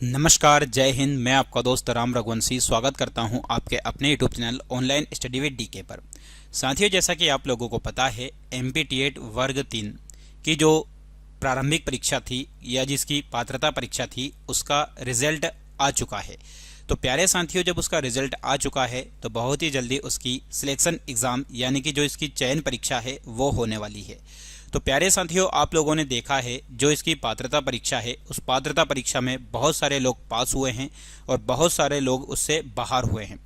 नमस्कार, जय हिंद। मैं आपका दोस्त राम रघुवंशी स्वागत करता हूं आपके अपने YouTube channel online study with DK पर। साथियों, जैसा कि आप लोगों को पता है, एमपीटीएट वर्ग 3 की जो प्रारंभिक परीक्षा थी या जिसकी पात्रता परीक्षा थी, उसका रिजल्ट आ चुका है। तो प्यारे साथियों, जब उसका रिजल्ट आ चुका है तो बहुत ही जल्दी उसकी सिलेक्शन एग्ज़ाम यानी कि जो इसकी चयन परीक्षा है वो होने वाली है। तो प्यारे साथियों, आप लोगों ने देखा है जो इसकी पात्रता परीक्षा है, उस पात्रता परीक्षा में बहुत सारे लोग पास हुए हैं और बहुत सारे लोग उससे बाहर हुए हैं।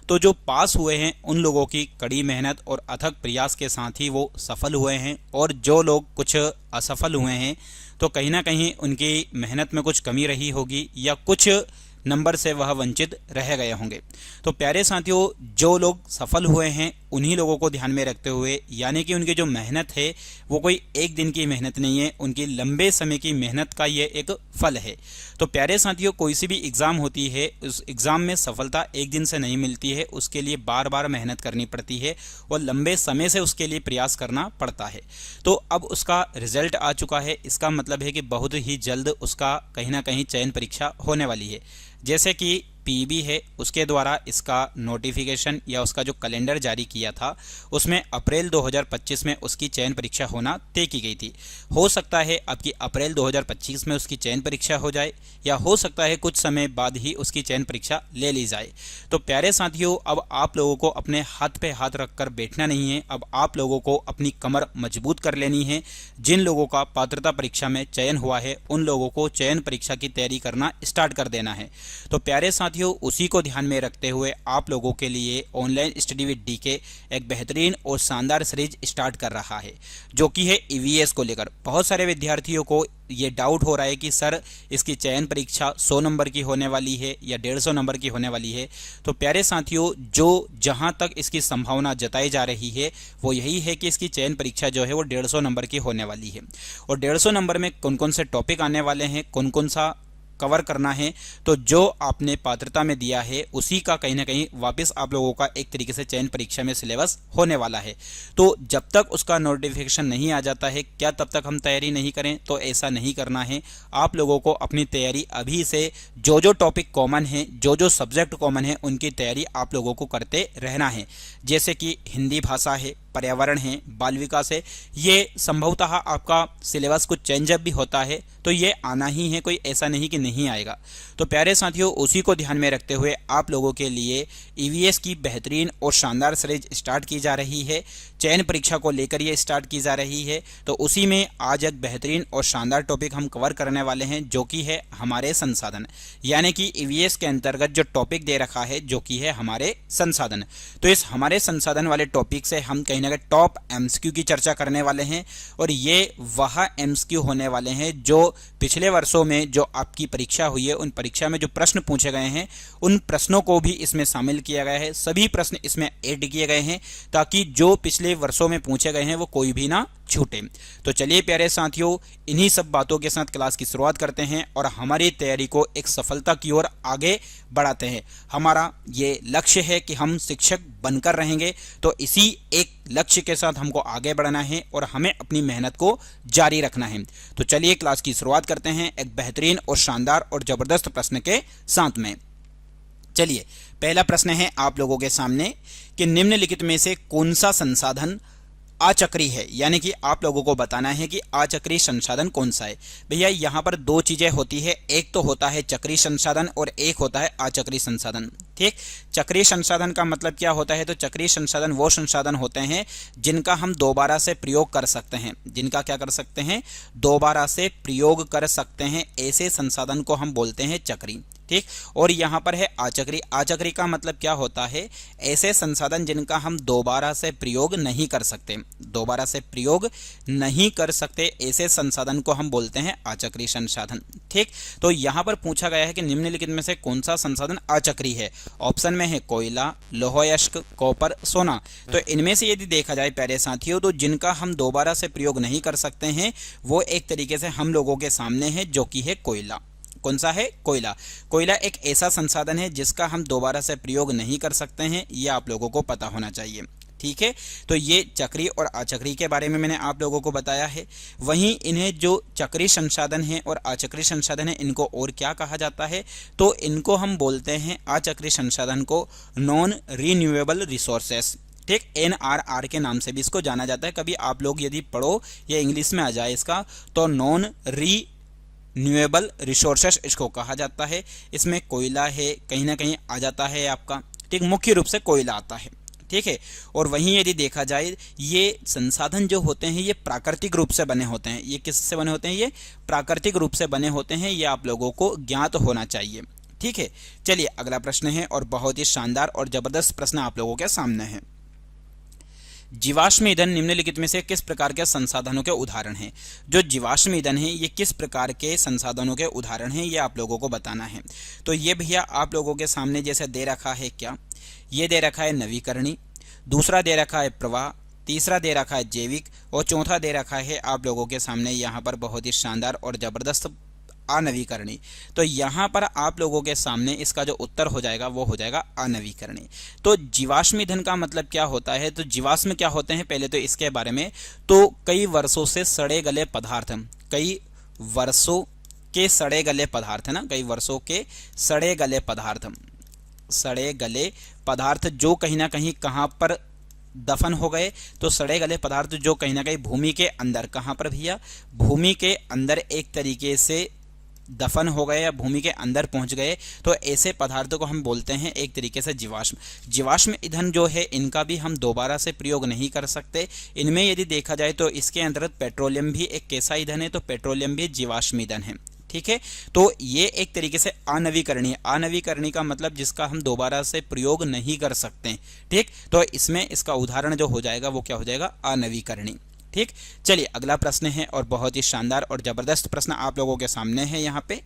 तो जो पास हुए हैं उन लोगों की कड़ी मेहनत और अथक प्रयास के साथ ही वो सफल हुए हैं, और जो लोग कुछ असफल हुए हैं तो कहीं ना कहीं उनकी मेहनत में कुछ कमी रही होगी या कुछ नंबर से वह वंचित रह गए होंगे। तो प्यारे साथियों, जो लोग सफल हुए हैं उन्हीं लोगों को ध्यान में रखते हुए, यानी कि उनकी जो मेहनत है वो कोई एक दिन की मेहनत नहीं है, उनकी लंबे समय की मेहनत का ये एक फल है। तो प्यारे साथियों, कोई सी भी एग्ज़ाम होती है, उस एग्ज़ाम में सफलता एक दिन से नहीं मिलती है, उसके लिए बार बार मेहनत करनी पड़ती है और लंबे समय से उसके लिए प्रयास करना पड़ता है। तो अब उसका रिजल्ट आ चुका है, इसका मतलब है कि बहुत ही जल्द उसका कहीं ना कहीं चयन परीक्षा होने वाली है। जैसे कि पीबी है, उसके द्वारा इसका नोटिफिकेशन या उसका जो कैलेंडर जारी किया था उसमें अप्रैल 2025 में उसकी चयन परीक्षा होना तय की गई थी। हो सकता है अब की अप्रैल 2025 में उसकी चयन परीक्षा हो जाए, या हो सकता है कुछ समय बाद ही उसकी चयन परीक्षा ले ली जाए। तो प्यारे साथियों, अब आप लोगों को अपने हाथ पे हाथ रखकर बैठना नहीं है, अब आप लोगों को अपनी कमर मजबूत कर लेनी है। जिन लोगों का पात्रता परीक्षा में चयन हुआ है उन लोगों को चयन परीक्षा की तैयारी करना स्टार्ट कर देना है। तो प्यारे साथियों, उसी को ध्यान में रखते हुए आप लोगों के लिए ऑनलाइन स्टडी विद डीके एक बेहतरीन और शानदार सीरीज स्टार्ट कर रहा है, जो कि है ईवीएस को लेकर। बहुत सारे विद्यार्थियों को ये डाउट हो रहा है कि सर, इसकी चयन परीक्षा 100 नंबर की होने वाली है या 150 नंबर की होने वाली है। तो प्यारे साथियों, जो जहां तक इसकी संभावना जताई जा रही है वो यही है कि इसकी चयन परीक्षा जो है वो 150 नंबर की होने वाली है। और 150 नंबर में कौन कौन से टॉपिक आने वाले हैं, कौन कौन सा कवर करना है, तो जो आपने पात्रता में दिया है उसी का कहीं ना कहीं वापस आप लोगों का एक तरीके से चयन परीक्षा में सिलेबस होने वाला है। तो जब तक उसका नोटिफिकेशन नहीं आ जाता है, क्या तब तक हम तैयारी नहीं करें? तो ऐसा नहीं करना है। आप लोगों को अपनी तैयारी अभी से जो जो टॉपिक कॉमन है, जो जो सब्जेक्ट कॉमन है, उनकी तैयारी आप लोगों को करते रहना है। जैसे कि हिंदी भाषा है, पर्यावरण है, बाल विकास है, ये संभवतः आपका सिलेबस कुछ चेंज अप भी होता है तो ये आना ही है, कोई ऐसा नहीं कि नहीं आएगा। तो प्यारे साथियों, उसी को ध्यान में रखते हुए आप लोगों के लिए ईवीएस की बेहतरीन और शानदार सीरीज स्टार्ट की जा रही है। चयन परीक्षा को लेकर ये स्टार्ट की जा रही है। तो उसी में आज एक बेहतरीन और शानदार टॉपिक हम कवर करने वाले हैं, जो कि है हमारे संसाधन। यानी कि ईवीएस के अंतर्गत जो टॉपिक दे रखा है जो कि है हमारे संसाधन। तो इस हमारे संसाधन वाले टॉपिक से हम कहीं ना कहीं टॉप एमसीक्यू की चर्चा करने वाले हैं, और ये वह एमसीक्यू होने वाले हैं जो पिछले वर्षों में जो आपकी परीक्षा हुई है उन परीक्षा में जो प्रश्न पूछे गए हैं उन प्रश्नों को भी इसमें शामिल किया गया है। सभी प्रश्न इसमें ऐड किए गए हैं ताकि जो पिछले वर्षों में पूछे गए हैं वो कोई भी ना छूटे। तो चलिए प्यारे साथियों, इन्हीं सब बातों के साथ क्लास की शुरुआत करते हैं और हमारी तैयारी को एक सफलता की ओर आगे बढ़ाते हैं। हमारा ये लक्ष्य है कि हम शिक्षक बनकर रहेंगे, तो इसी एक लक्ष्य के साथ हमको आगे बढ़ना है और हमें अपनी मेहनत को जारी रखना है। तो चलिए क्लास की शुरुआत करते हैं एक बेहतरीन और शानदार और जबरदस्त प्रश्न के साथ में। चलिए, पहला प्रश्न है आप लोगों के सामने कि निम्नलिखित में से कौन सा संसाधन अचक्री है, यानी कि आप लोगों को बताना है कि अचक्री संसाधन कौन सा है। भैया, यहाँ पर दो चीजें होती है, एक तो होता है चक्रीय संसाधन और एक होता है अचक्रीय संसाधन। ठीक, चक्रीय संसाधन का मतलब क्या होता है? तो चक्रीय संसाधन वो संसाधन होते हैं जिनका हम दोबारा से प्रयोग कर सकते हैं। जिनका क्या कर सकते हैं? दोबारा से प्रयोग कर सकते हैं, ऐसे संसाधन को हम बोलते हैं चक्रीय। ठीक, और यहाँ पर है अचक्री। अचक्री का मतलब क्या होता है? ऐसे संसाधन जिनका हम दोबारा से प्रयोग नहीं कर सकते। दोबारा से प्रयोग नहीं कर सकते ऐसे संसाधन को हम बोलते हैं अचक्री संसाधन। ठीक, तो यहाँ पर पूछा गया है कि निम्नलिखित में से कौन सा संसाधन अचक्री है। ऑप्शन में है कोयला, लौह अयस्क, कॉपर, सोना। तो इनमें से यदि देखा जाए प्यारे साथियों, तो जिनका हम दोबारा से प्रयोग नहीं कर सकते हैं वो एक तरीके से हम लोगों के सामने है, जो कि है कोयला। कौन सा है? कोयला। कोयला एक ऐसा संसाधन है जिसका हम दोबारा से प्रयोग नहीं कर सकते हैं, यह आप लोगों को पता होना चाहिए। ठीक है, तो ये चक्रीय और अचक्रीय के बारे में मैंने आप लोगों को बताया है। वहीं इन्हें जो चक्रीय संसाधन है और अचक्रीय संसाधन है, इनको और क्या कहा जाता है, तो इनको हम बोलते हैं अचक्रीय संसाधन को नॉन रिन्यूएबल रिसोर्सेस। ठीक, NRR के नाम से भी इसको जाना जाता है। कभी आप लोग यदि पढ़ो या इंग्लिश में आ जाए इसका, तो नॉन रिन्यूएबल रिसोर्सेस इसको कहा जाता है। इसमें कोयला है, कहीं ना कहीं आ जाता है आपका, ठीक, मुख्य रूप से कोयला आता है। ठीक है, और वहीं यदि देखा जाए ये संसाधन जो होते हैं ये प्राकृतिक रूप से बने होते हैं। ये किससे बने होते हैं? ये प्राकृतिक रूप से बने होते हैं। ये आप लोगों को ज्ञात होना चाहिए। ठीक है, चलिए अगला प्रश्न है और बहुत ही शानदार और जबरदस्त प्रश्न आप लोगों के सामने है। जीवाश्म ईंधन निम्नलिखित में से किस प्रकार के संसाधनों के उदाहरण हैं? जो जीवाश्म ईंधन है ये किस प्रकार के संसाधनों के उदाहरण हैं, ये आप लोगों को बताना है। तो ये भैया आप लोगों के सामने जैसे दे रखा है, क्या ये दे रखा है नवीकरणीय, दूसरा दे रखा है प्रवाह, तीसरा दे रखा है जैविक और चौथा दे रखा है आप लोगों के सामने यहाँ पर बहुत ही शानदार और जबरदस्त अनवीकरणीय। तो यहाँ पर आप लोगों के सामने इसका जो उत्तर हो जाएगा वो हो जाएगा अनवीकरणीय। तो जीवाश्म ईंधन का मतलब क्या होता है? तो जीवाश्म क्या होते हैं पहले तो इसके बारे में, तो कई वर्षों से सड़े गले पदार्थ, कई वर्षों के सड़े गले पदार्थ है ना, कई वर्षों के सड़े गले पदार्थ, सड़े गले पदार्थ जो कहीं ना कहीं कहाँ पर दफन हो गए, तो सड़े गले पदार्थ जो कहीं ना कहीं भूमि के अंदर, कहाँ पर भैया? भूमि के अंदर एक तरीके से दफन हो गए या भूमि के अंदर पहुंच गए, तो ऐसे पदार्थों को हम बोलते हैं एक तरीके से जीवाश्म। जीवाश्म ईंधन जो है इनका भी हम दोबारा से प्रयोग नहीं कर सकते। इनमें यदि देखा जाए तो इसके अंतर्गत पेट्रोलियम भी एक कैसा ईंधन है? तो पेट्रोलियम भी जीवाश्म ईंधन है। ठीक है, तो ये एक तरीके से अनवीकरणीय, अनवीकरणीय का मतलब जिसका हम दोबारा से प्रयोग नहीं कर सकते। ठीक, तो इसमें इसका उदाहरण जो हो जाएगा वो क्या हो जाएगा? अनवीकरणीय। ठीक, चलिए अगला प्रश्न है और बहुत ही शानदार और जबरदस्त प्रश्न आप लोगों के सामने है यहाँ पे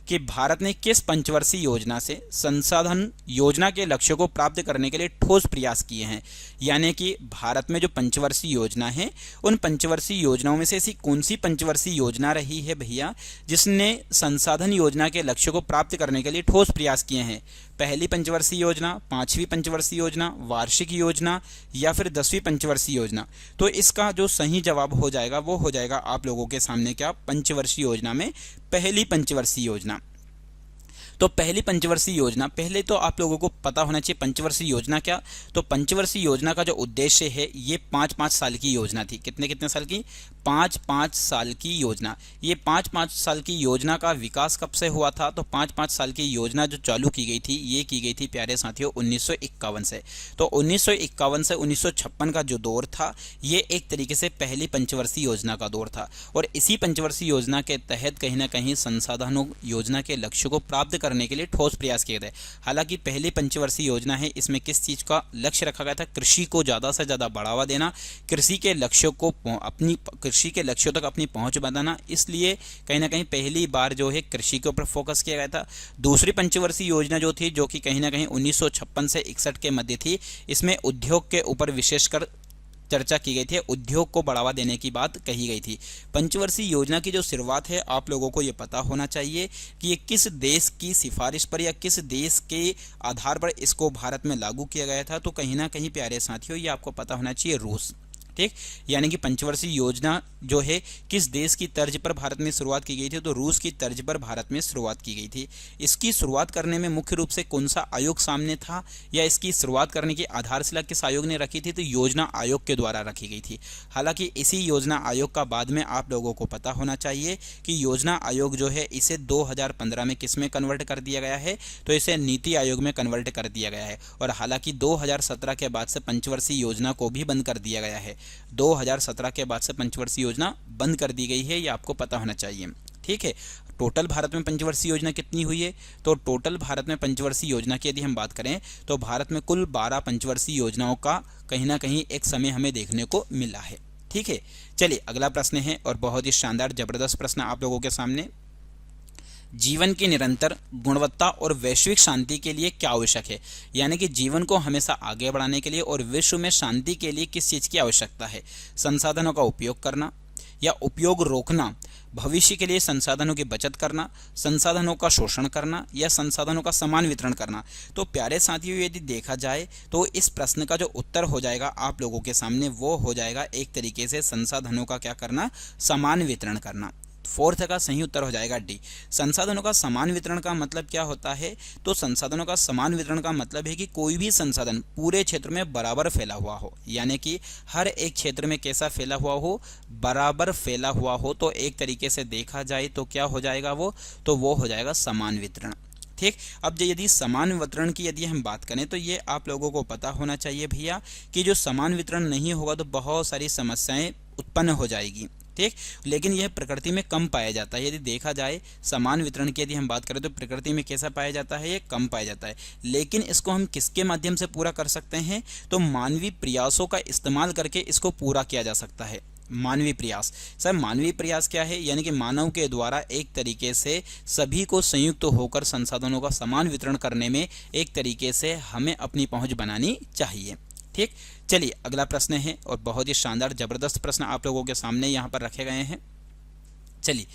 कि भारत ने किस पंचवर्षीय योजना से संसाधन योजना के लक्ष्य को प्राप्त करने के लिए ठोस प्रयास किए हैं? यानी कि भारत में जो पंचवर्षीय योजना है उन पंचवर्षीय योजनाओं में से ऐसी कौन सी पंचवर्षीय योजना रही है भैया जिसने संसाधन योजना के लक्ष्य को प्राप्त करने के लिए ठोस प्रयास किए हैं? पहली पंचवर्षीय योजना, पांचवी पंचवर्षीय योजना, वार्षिक योजना या फिर 10वीं पंचवर्षीय योजना? तो इसका जो सही जवाब हो जाएगा वो हो जाएगा आप लोगों के सामने क्या? पंचवर्षीय योजना में पहली पंचवर्षीय योजना। तो पहली पंचवर्षीय योजना, पहले तो आप लोगों को पता होना चाहिए पंचवर्षीय योजना क्या। तो पंचवर्षीय योजना का जो उद्देश्य है ये 5-5 साल की योजना थी। कितने कितने साल की? 5-5 साल की योजना। ये 5-5 साल की योजना का विकास कब से हुआ था? तो 5-5 साल की योजना जो चालू की गई थी ये की गई थी प्यारे साथियों 1951 से। तो 1951 से 1956 का जो दौर था ये एक तरीके से पहली पंचवर्षीय योजना का दौर था। और इसी पंचवर्षीय योजना के तहत कहीं ना कहीं संसाधनों योजना के लक्ष्य को प्राप्त करने के लिए ठोस प्रयास किए गए। हालांकि पहली पंचवर्षीय योजना है, इसमें किस चीज का लक्ष्य रखा गया था? कृषि को ज्यादा से ज्यादा बढ़ावा देना, कृषि के लक्ष्यों को कृषि के लक्ष्यों तक अपनी पहुंच बनाना। इसलिए कहीं ना कहीं पहली बार जो है कृषि के ऊपर फोकस किया गया था। दूसरी पंचवर्षीय योजना जो थी, जो कि कहीं ना कहीं 1956 से 61 के मध्य थी, इसमें उद्योग के ऊपर विशेषकर चर्चा की गई थी, उद्योग को बढ़ावा देने की बात कही गई थी। पंचवर्षीय योजना की जो शुरुआत है आप लोगों को ये पता होना चाहिए कि ये किस देश की सिफारिश पर या किस देश के आधार पर इसको भारत में लागू किया गया था। तो कहीं ना कहीं प्यारे साथियों ये आपको पता होना चाहिए, रूस। ठीक, यानी कि पंचवर्षीय योजना जो है किस देश की तर्ज पर भारत में शुरुआत की गई थी? तो रूस की तर्ज पर भारत में शुरुआत की गई थी। इसकी शुरुआत करने में मुख्य रूप से कौन सा आयोग सामने था या इसकी शुरुआत करने की आधारशिला किस आयोग ने रखी थी? तो योजना आयोग के द्वारा रखी गई थी। हालांकि इसी योजना आयोग का बाद में आप लोगों को पता होना चाहिए कि योजना आयोग जो है इसे 2015 में किस में कन्वर्ट कर दिया गया है? तो इसे नीति आयोग में कन्वर्ट कर दिया गया है। और हालांकि 2017 के बाद से पंचवर्षीय योजना को भी बंद कर दिया गया है। 2017 के बाद से पंचवर्षीय योजना बंद कर दी गई है, ये आपको पता होना चाहिए। ठीक है, टोटल भारत में पंचवर्षीय योजना कितनी हुई है? तो टोटल भारत में पंचवर्षीय योजना की यदि हम बात करें तो भारत में कुल 12 पंचवर्षीय योजनाओं का कहीं ना कहीं एक समय हमें देखने को मिला है। ठीक है, चलिए अगला प्रश्न है और बहुत ही शानदार जबरदस्त प्रश्न आप लोगों के सामने। जीवन की निरंतर गुणवत्ता और वैश्विक शांति के लिए क्या आवश्यक है? यानी कि जीवन को हमेशा आगे बढ़ाने के लिए और विश्व में शांति के लिए किस चीज की आवश्यकता है? संसाधनों का उपयोग करना या उपयोग रोकना, भविष्य के लिए संसाधनों की बचत करना, संसाधनों का शोषण करना या संसाधनों का समान वितरण करना। तो प्यारे साथियों, यदि देखा जाए तो इस प्रश्न का जो उत्तर हो जाएगा आप लोगों के सामने वो हो जाएगा एक तरीके से संसाधनों का क्या करना, समान वितरण करना। फोर्थ का सही उत्तर हो जाएगा डी। संसाधनों का समान वितरण का मतलब क्या होता है? तो संसाधनों का समान वितरण का मतलब है कि कोई भी संसाधन पूरे क्षेत्र में बराबर फैला हुआ हो, यानी कि हर एक क्षेत्र में कैसा फैला हुआ हो, बराबर फैला हुआ हो। तो एक तरीके से देखा जाए तो क्या हो जाएगा वो, तो वो हो जाएगा समान वितरण। ठीक, अब यदि समान वितरण की यदि हम बात करें तो ये आप लोगों को पता होना चाहिए भैया कि जो समान वितरण नहीं होगा तो बहुत सारी समस्याएं उत्पन्न हो जाएगी। ठीक, लेकिन यह प्रकृति में कम पाया जाता है। यदि देखा जाए समान वितरण की यदि हम बात करें तो प्रकृति में कैसा पाया जाता है, ये कम पाया जाता है। लेकिन इसको हम किसके माध्यम से पूरा कर सकते हैं? तो मानवीय प्रयासों का इस्तेमाल करके इसको पूरा किया जा सकता है। मानवीय प्रयास, सर मानवीय प्रयास क्या है? यानी कि मानव के द्वारा एक तरीके से सभी को संयुक्त होकर संसाधनों का समान वितरण करने में एक तरीके से हमें अपनी पहुंच बनानी चाहिए। ठीक, चलिए अगला प्रश्न है और बहुत ही शानदार जबरदस्त प्रश्न आप लोगों के सामने यहाँ पर रखे गए हैं। चलिए,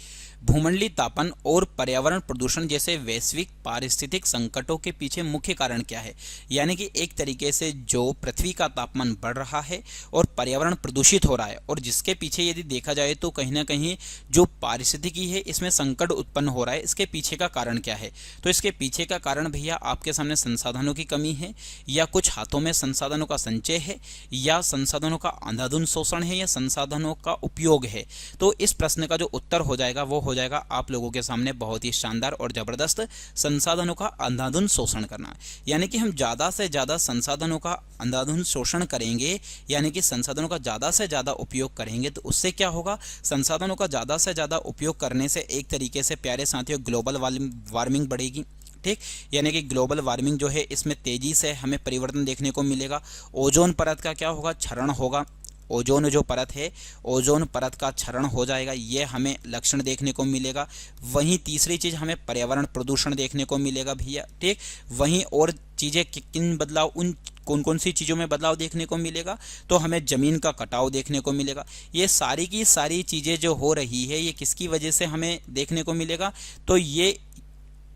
भूमंडलीय तापन और पर्यावरण प्रदूषण जैसे वैश्विक पारिस्थितिक संकटों के पीछे मुख्य कारण क्या है? यानी कि एक तरीके से जो पृथ्वी का तापमान बढ़ रहा है और पर्यावरण प्रदूषित हो रहा है और जिसके पीछे यदि देखा जाए तो कहीं ना कहीं जो पारिस्थितिकी है इसमें संकट उत्पन्न हो रहा है, इसके पीछे का कारण क्या है? तो इसके पीछे का कारण भैया आपके सामने संसाधनों की कमी है, या कुछ हाथों में संसाधनों का संचय है, या संसाधनों का अंधाधुंध शोषण है, या संसाधनों का उपयोग है। तो इस प्रश्न का जो उत्तर हो जाएगा वो हो जाएगा आप लोगों के सामने बहुत ही शानदार और जबरदस्त, संसाधनों का अंधाधुंध शोषण करना। यानी कि हम ज्यादा से ज्यादा संसाधनों का अंधाधुंध शोषण करेंगे, यानी कि संसाधनों का ज्यादा से ज्यादा उपयोग करेंगे, तो उससे क्या होगा? संसाधनों का ज्यादा से ज्यादा उपयोग करने से एक तरीके से प्यारे साथियों ग्लोबल वार्मिंग बढ़ेगी। ठीक, यानी कि ग्लोबल वार्मिंग जो है इसमें तेजी से हमें परिवर्तन देखने को मिलेगा। ओजोन परत का क्या होगा? क्षरण होगा। ओजोन जो परत है, ओजोन परत का क्षरण हो जाएगा, ये हमें लक्षण देखने को मिलेगा। वहीं तीसरी चीज हमें पर्यावरण प्रदूषण देखने को मिलेगा भैया। ठीक, वहीं और चीजें किन बदलाव, उन कौन कौन सी चीज़ों में बदलाव देखने को मिलेगा? तो हमें जमीन का कटाव देखने को मिलेगा। ये सारी की सारी चीज़ें जो हो रही है ये किसकी वजह से हमें देखने को मिलेगा? तो ये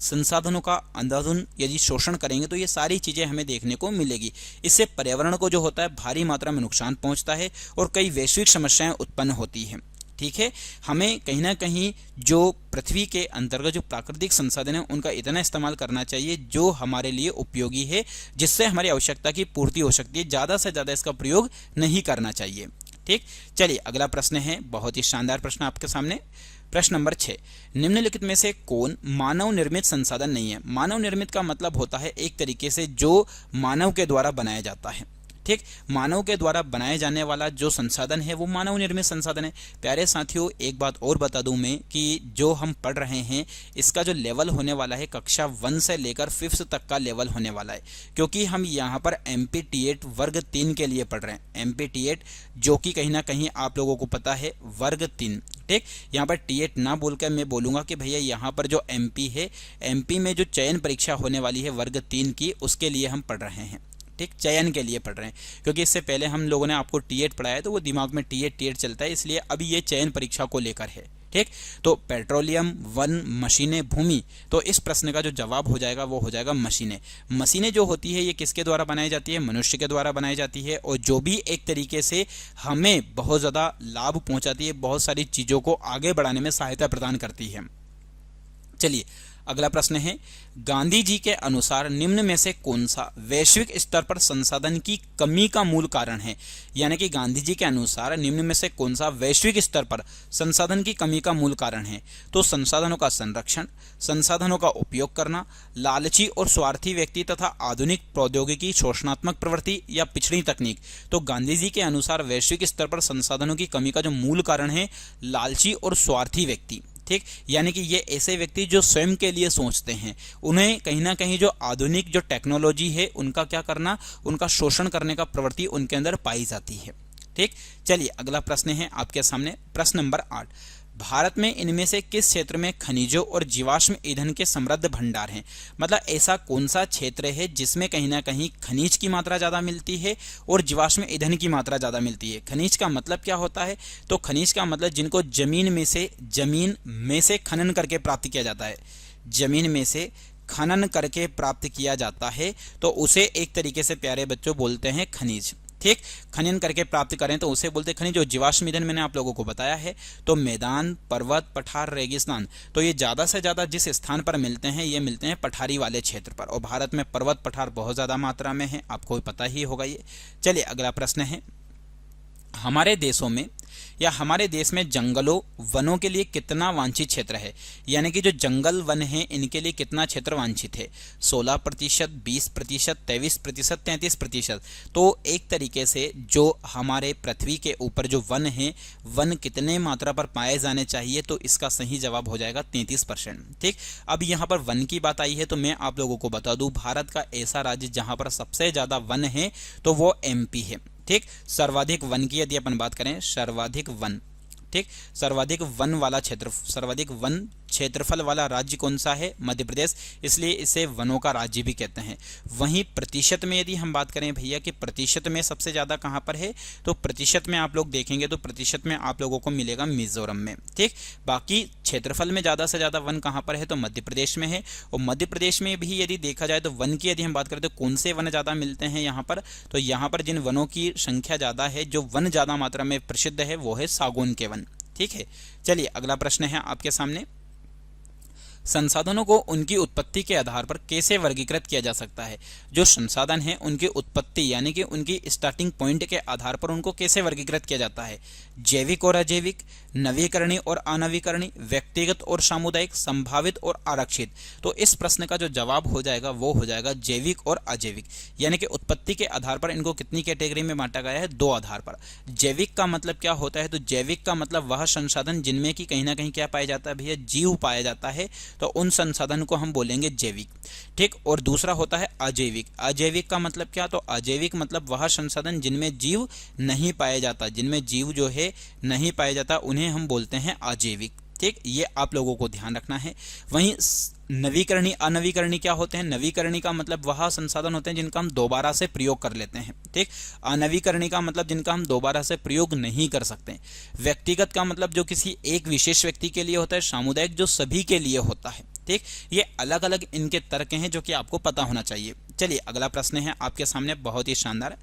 संसाधनों का अंधाधुंध यदि शोषण करेंगे तो ये सारी चीज़ें हमें देखने को मिलेगी। इससे पर्यावरण को जो होता है भारी मात्रा में नुकसान पहुंचता है और कई वैश्विक समस्याएं उत्पन्न होती हैं। ठीक है, हमें कहीं ना कहीं जो पृथ्वी के अंतर्गत जो प्राकृतिक संसाधन है उनका इतना इस्तेमाल करना चाहिए जो हमारे लिए उपयोगी है, जिससे हमारी आवश्यकता की पूर्ति हो सकती है। ज़्यादा से ज़्यादा इसका प्रयोग नहीं करना चाहिए। ठीक, चलिए अगला प्रश्न है, बहुत ही शानदार प्रश्न आपके सामने। प्रश्न नंबर 6, निम्नलिखित में से कौन मानव निर्मित संसाधन नहीं है? मानव निर्मित का मतलब होता है एक तरीके से जो मानव के द्वारा बनाया जाता है। ठीक, मानव के द्वारा बनाए जाने वाला जो संसाधन है वो मानव निर्मित संसाधन है। प्यारे साथियों, एक बात और बता दूं मैं कि जो हम पढ़ रहे हैं इसका जो लेवल होने वाला है कक्षा 1 से लेकर 5th तक का लेवल होने वाला है, क्योंकि हम यहाँ पर MPT8 वर्ग 3 के लिए पढ़ रहे हैं। MPT8 जो कि कहीं ना कहीं आप लोगों को पता है वर्ग 3। ठीक, यहाँ पर T8 ना बोलकर मैं बोलूँगा कि भैया यहाँ पर जो MP है, MP में जो चयन परीक्षा होने वाली है वर्ग 3 की, उसके लिए हम पढ़ रहे हैं। ठीक, चयन के लिए पढ़ रहे हैं, क्योंकि इससे पहले हम लोगों ने आपको T8 पढ़ाया तो वो दिमाग में T8 चलता है, इसलिए अभी ये चयन परीक्षा को लेकर है। ठीक, तो पेट्रोलियम, वन, मशीनें, भूमि, तो इस प्रश्न का जो जवाब हो जाएगा वो हो जाएगा मशीनें। मशीनें जो होती है ये किसके द्वारा बनाई जाती है? मनुष्य के द्वारा बनाई जाती है, और जो भी एक तरीके से हमें बहुत ज़्यादा लाभ पहुंचाती है, बहुत सारी चीज़ों को आगे बढ़ाने में सहायता प्रदान करती है। चलिए अगला प्रश्न है, गांधी जी के अनुसार निम्न में से कौन सा वैश्विक स्तर पर संसाधन की कमी का मूल कारण है? यानी कि गांधी जी के अनुसार निम्न में से कौन सा वैश्विक स्तर पर संसाधन की कमी का मूल कारण है? तो संसाधनों का संरक्षण, संसाधनों का उपयोग करना, लालची और स्वार्थी व्यक्ति तथा आधुनिक प्रौद्योगिकी शोषणात्मक प्रवृत्ति, या पिछड़ी तकनीक। तो गांधी जी के अनुसार वैश्विक स्तर पर संसाधनों की कमी का जो मूल कारण है लालची और स्वार्थी व्यक्ति। ठीक, यानी कि ये ऐसे व्यक्ति जो स्वयं के लिए सोचते हैं, उन्हें कहीं ना कहीं जो आधुनिक जो टेक्नोलॉजी है उनका क्या करना, उनका शोषण करने का प्रवृत्ति उनके अंदर पाई जाती है। ठीक, चलिए अगला प्रश्न है आपके सामने, प्रश्न नंबर 8, भारत में इनमें से किस क्षेत्र में खनिजों और जीवाश्म ईंधन के समृद्ध भंडार हैं? मतलब ऐसा कौन सा क्षेत्र है जिसमें कहीं ना कहीं खनिज की मात्रा ज़्यादा मिलती है और जीवाश्म ईंधन की मात्रा ज़्यादा मिलती है। खनिज का मतलब क्या होता है? तो खनिज का मतलब जिनको जमीन में से खनन करके प्राप्त किया जाता है, जमीन में से खनन करके प्राप्त किया जाता है, तो उसे एक तरीके से प्यारे बच्चों बोलते हैं खनिज। ठीक, खनन करके प्राप्त करें तो उसे बोलते हैं खनिज। जो जीवाश्म ईंधन मैंने आप लोगों को बताया है, तो मैदान, पर्वत, पठार, रेगिस्तान, तो ये ज्यादा से ज्यादा जिस स्थान पर मिलते हैं ये मिलते हैं पठारी वाले क्षेत्र पर, और भारत में पर्वत पठार बहुत ज्यादा मात्रा में है, आपको पता ही होगा ये। चलिए अगला प्रश्न है, हमारे देशों में या हमारे देश में जंगलों वनों के लिए कितना वांछित क्षेत्र है? यानी कि जो जंगल वन है इनके लिए कितना क्षेत्र वांछित है? 16%, 20%, 23%, 33%। तो एक तरीके से जो हमारे पृथ्वी के ऊपर जो वन है, वन कितने मात्रा पर पाए जाने चाहिए? तो इसका सही जवाब हो जाएगा 33%। ठीक, अब यहाँ पर वन की बात आई है तो मैं आप लोगों को बता दूं, भारत का ऐसा राज्य जहां पर सबसे ज्यादा वन है तो वो एमपी है। ठीक, सर्वाधिक वन की यदि अपन बात करें, सर्वाधिक वन, ठीक, सर्वाधिक वन वाला क्षेत्र, सर्वाधिक वन क्षेत्रफल वाला राज्य कौन सा है? मध्य प्रदेश, इसलिए इसे वनों का राज्य भी कहते हैं। वहीं प्रतिशत में यदि हम बात करें भैया कि प्रतिशत में सबसे ज्यादा कहां पर है, तो प्रतिशत में आप लोग देखेंगे तो प्रतिशत में आप लोगों को मिलेगा मिजोरम में। ठीक, बाकी क्षेत्रफल में ज्यादा से ज्यादा वन कहां पर है? तो मध्य प्रदेश में है। और मध्य प्रदेश में भी यदि देखा जाए तो वन की यदि हम बात करें तो कौन से वन ज्यादा मिलते हैं यहाँ पर? तो यहाँ पर जिन वनों की संख्या ज्यादा है, जो वन ज्यादा मात्रा में प्रसिद्ध है, वो है सागौन के वन। ठीक है, चलिए अगला प्रश्न है आपके सामने, संसाधनों को उनकी उत्पत्ति के आधार पर कैसे वर्गीकृत किया जा सकता है? जो संसाधन है उनकी उत्पत्ति यानी कि उनकी स्टार्टिंग पॉइंट के आधार पर उनको कैसे वर्गीकृत किया जाता है? जैविक और अजैविक, नवीकरणीय और अनवीकरणीय, व्यक्तिगत और सामुदायिक, संभावित और आरक्षित। तो इस प्रश्न का जो जवाब हो जाएगा वो हो जाएगा जैविक और अजैविक। यानी कि उत्पत्ति के आधार पर इनको कितनी कैटेगरी में बांटा गया है? 2 आधार पर। जैविक का मतलब क्या होता है? तो जैविक का मतलब वह संसाधन जिनमें कि कहीं ना कहीं क्या पाया जाता है भैया? जीव पाया जाता है, तो उन संसाधन को हम बोलेंगे जैविक। ठीक, और दूसरा होता है अजैविक। अजैविक का मतलब क्या? तो अजैविक मतलब वह संसाधन जिनमें जीव नहीं पाया जाता, जिनमें जीव जो है नहीं पाया जाता, उन्हें हम बोलते हैं अजैविक। ठीक, ये आप लोगों को ध्यान रखना है। वहीं नवीकरणीय, अनवीकरणीय क्या होते हैं? नवीकरणीय का मतलब वह संसाधन होते हैं जिनका हम दोबारा से प्रयोग कर लेते हैं। ठीक, अनवीकरणीय का मतलब जिनका हम दोबारा से प्रयोग नहीं कर सकते। व्यक्तिगत का मतलब जो किसी एक विशेष व्यक्ति के लिए होता है। सामुदायिक जो सभी के लिए होता है। ठीक, ये अलग अलग इनके तर्क हैं जो कि आपको पता होना चाहिए। चलिए अगला प्रश्न है आपके सामने, बहुत ही शानदार।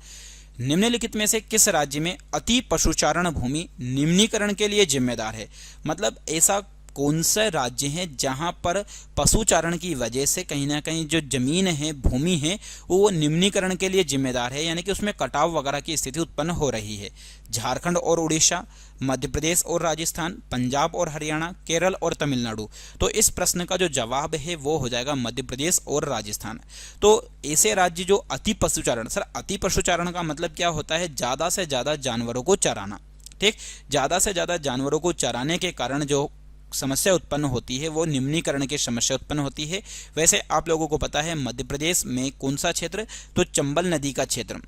निम्नलिखित में से किस राज्य में अति पशुचारण भूमि निम्नीकरण के लिए जिम्मेदार है? मतलब ऐसा कौन सा राज्य है जहां पर पशुचारण की वजह से कहीं ना कहीं जो जमीन है, भूमि है, वो निम्नीकरण के लिए जिम्मेदार है, यानी कि उसमें कटाव वगैरह की स्थिति उत्पन्न हो रही है? झारखंड और उड़ीसा, मध्य प्रदेश और राजस्थान, पंजाब और हरियाणा, केरल और तमिलनाडु। तो इस प्रश्न का जो जवाब है वो हो जाएगा मध्य प्रदेश और राजस्थान। तो ऐसे राज्य जो अति पशुचारण, सर अति पशुचारण का मतलब क्या होता है? ज्यादा से ज्यादा जानवरों को चराना। ठीक, ज्यादा से ज्यादा जानवरों को चराने के कारण जो समस्या उत्पन्न होती है वो निम्नीकरण की समस्या उत्पन्न होती है। वैसे आप लोगों को पता है मध्य प्रदेश में कौन सा क्षेत्र? तो चंबल नदी का क्षेत्र,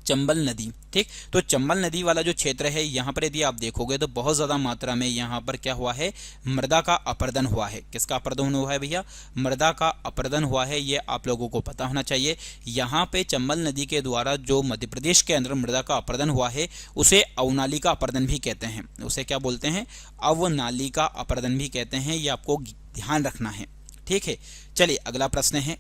चंबल नदी। ठीक, तो चंबल नदी वाला जो क्षेत्र है यहाँ पर यदि आप देखोगे तो बहुत ज्यादा मात्रा में यहाँ पर क्या हुआ है? मृदा का अपरदन हुआ है। किसका अपरदन हुआ है भैया? मृदा का अपरदन हुआ है, ये आप लोगों को पता होना चाहिए। यहाँ पे चंबल नदी के द्वारा जो मध्य प्रदेश के अंदर मृदा का अपरदन हुआ है उसे अवनाली का अपरदन भी कहते हैं। उसे क्या बोलते हैं? अवनाली का अपरदन भी कहते हैं, ये आपको ध्यान रखना है। ठीक है, चलिए अगला प्रश्न है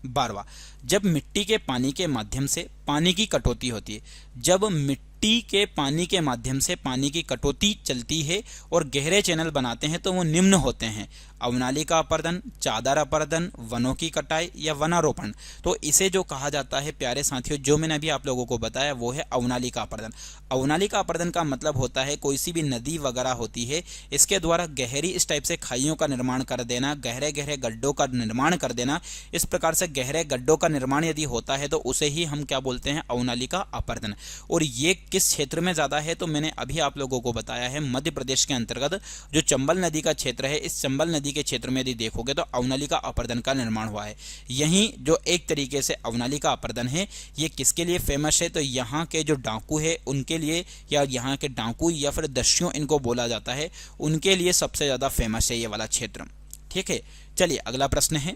12वां। जब मिट्टी के पानी के माध्यम से पानी की कटौती होती है, जब मिट्टी के पानी के माध्यम से पानी की कटौती चलती है और गहरे चैनल बनाते हैं तो वो निम्न होते हैं: अवनाली का अपरदन, चादर अपरदन, वनों की कटाई या वनारोपण। तो इसे जो कहा जाता है प्यारे साथियों, जो मैंने अभी आप लोगों को बताया वो है अवनाली का अपरदन। अवनाली का अपरदन का मतलब होता है कोई सी भी नदी वगैरह होती है, इसके द्वारा गहरी इस टाइप से खाइयों का निर्माण कर देना, गहरे गहरे गड्ढों का निर्माण कर देना। इस प्रकार से गहरे गड्ढों का निर्माण यदि होता है तो उसे ही हम क्या बोलते हैं? अवनाली का अपरदन। और ये किस क्षेत्र में ज्यादा है? तो मैंने अभी आप लोगों को बताया है मध्य प्रदेश के अंतर्गत जो चंबल नदी का क्षेत्र है, इस चंबल नदी के क्षेत्र में यदि देखोगे तो अवनलिका अपरदन का निर्माण हुआ है। यहीं जो एक तरीके से अवनलिका अपरदन है ये किसके लिए फेमस है, तो यहाँ के जो डाकू है उनके लिए, या यहाँ के डाकू या फिर दस्युओं इनको बोला जाता है, उनके लिए सबसे ज़्यादा फेमस है ये वाला क्षेत्र। ठीक है, चलिए अगला प्रश्न है,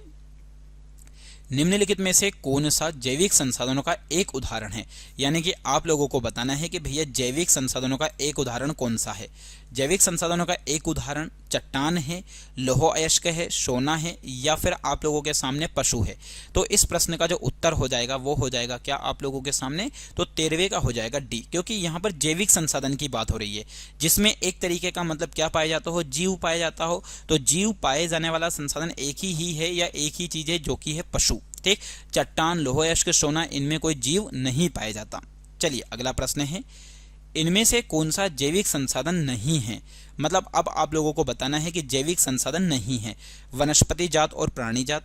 निम्नलिखित में से कौन सा जैविक संसाधनों का एक उदाहरण है। यानी कि आप लोगों को बताना है कि भैया जैविक संसाधनों का एक उदाहरण कौन सा है। जैविक संसाधनों का एक उदाहरण चट्टान है, लौह अयस्क है, सोना है, या फिर आप लोगों के सामने पशु है। तो इस प्रश्न का जो उत्तर हो जाएगा वो हो जाएगा क्या आप लोगों के सामने, तो 13वें का हो जाएगा डी, क्योंकि यहाँ पर जैविक संसाधन की बात हो रही है जिसमें एक तरीके का मतलब क्या पाया जाता हो, जीव पाया जाता हो। तो जीव पाए जाने वाला संसाधन एक ही है या एक ही चीज है जो कि है पशु। ठीक, चट्टान, लौह अयस्क, सोना, इनमें कोई जीव नहीं पाया जाता। चलिए अगला प्रश्न है, इनमें से कौन सा जैविक संसाधन नहीं है। मतलब अब आप लोगों को बताना है कि जैविक संसाधन नहीं है। वनस्पति जात और प्राणी जात,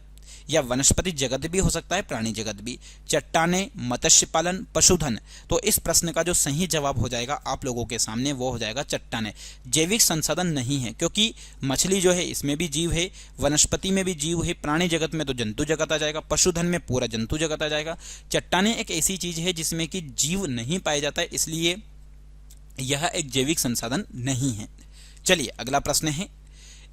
या वनस्पति जगत भी हो सकता है, प्राणी जगत भी, चट्टाने, मत्स्य पालन, पशुधन। तो इस प्रश्न का जो सही जवाब हो जाएगा आप लोगों के सामने वो हो जाएगा चट्टाने। जैविक संसाधन नहीं है क्योंकि मछली जो है इसमें भी जीव है, वनस्पति में भी जीव है, प्राणी जगत में तो जंतु जगत आ जाएगा, पशुधन में पूरा जंतु जगत आ जाएगा। चट्टाने एक ऐसी चीज है जिसमें कि जीव नहीं पाया जाता है, इसलिए यह एक जैविक संसाधन नहीं है। चलिए अगला प्रश्न है,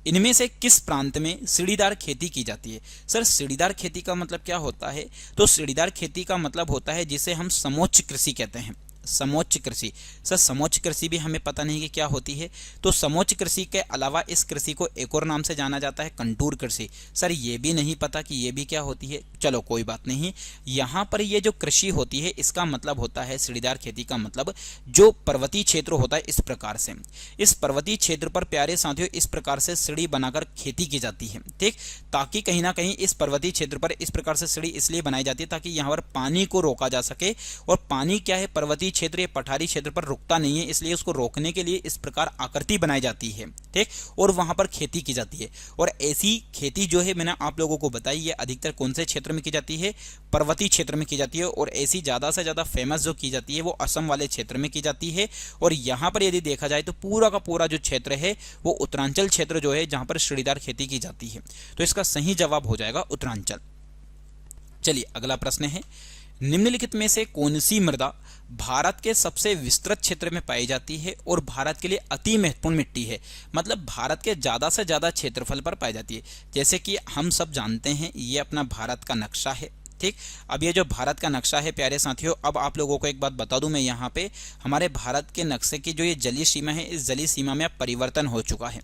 इनमें से किस प्रांत में सीढ़ीदार खेती की जाती है। सर सीढ़ीदार खेती का मतलब क्या होता है, तो सीढ़ीदार खेती का मतलब होता है जिसे हम समोच्च कृषि कहते हैं। समोच्च कृषि, सर समोच्च कृषि भी हमें पता नहीं कि क्या होती है। तो समोच्च कृषि के अलावा इस कृषि को एक और नाम से जाना जाता है कंटूर कृषि। सर ये भी नहीं पता कि ये भी क्या होती है, चलो कोई बात नहीं। यहाँ पर ये जो कृषि होती है इसका मतलब होता है, सीढ़ीदार खेती का मतलब जो पर्वतीय क्षेत्र होता है इस प्रकार से, इस पर्वतीय क्षेत्र पर प्यारे साथियों इस प्रकार से सीढ़ी बनाकर खेती की जाती है। ठीक, ताकि कहीं ना कहीं इस पर्वतीय क्षेत्र पर इस प्रकार से सीढ़ी इसलिए बनाई जाती है ताकि यहाँ पर पानी को रोका जा सके। और पानी क्या है, पर्वतीय क्षेत्र, पठारी क्षेत्र पर रुकता नहीं है, इसलिए उसको रोकने के लिए इस प्रकार आकृति बनाई जाती है। ठीक, और वहां पर खेती की जाती है। और ऐसी खेती जो है मैंने आप लोगों को बताई है अधिकतर कौन से क्षेत्र में की जाती है, पर्वतीय क्षेत्र में की जाती है। और ऐसी ज्यादा से ज्यादा फेमस जो की जाती है वो असम वाले क्षेत्र में की जाती है। और यहाँ पर यदि देखा जाए तो पूरा का पूरा जो क्षेत्र है वो उत्तरांचल क्षेत्र जो है जहां पर सीढ़ीदार खेती की जाती है। तो इसका सही जवाब हो जाएगा उत्तरांचल। चलिए अगला प्रश्न है, निम्नलिखित में से कौन सी मृदा भारत के सबसे विस्तृत क्षेत्र में पाई जाती है और भारत के लिए अति महत्वपूर्ण मिट्टी है। मतलब भारत के ज्यादा से ज्यादा क्षेत्रफल पर पाई जाती है। जैसे कि हम सब जानते हैं ये अपना भारत का नक्शा है। ठीक, अब ये जो भारत का नक्शा है प्यारे साथियों, अब आप लोगों को एक बात बता दूं मैं, यहाँ पे हमारे भारत के नक्शे की जो ये जलीय सीमा है इस जलीय सीमा में अब परिवर्तन हो चुका है।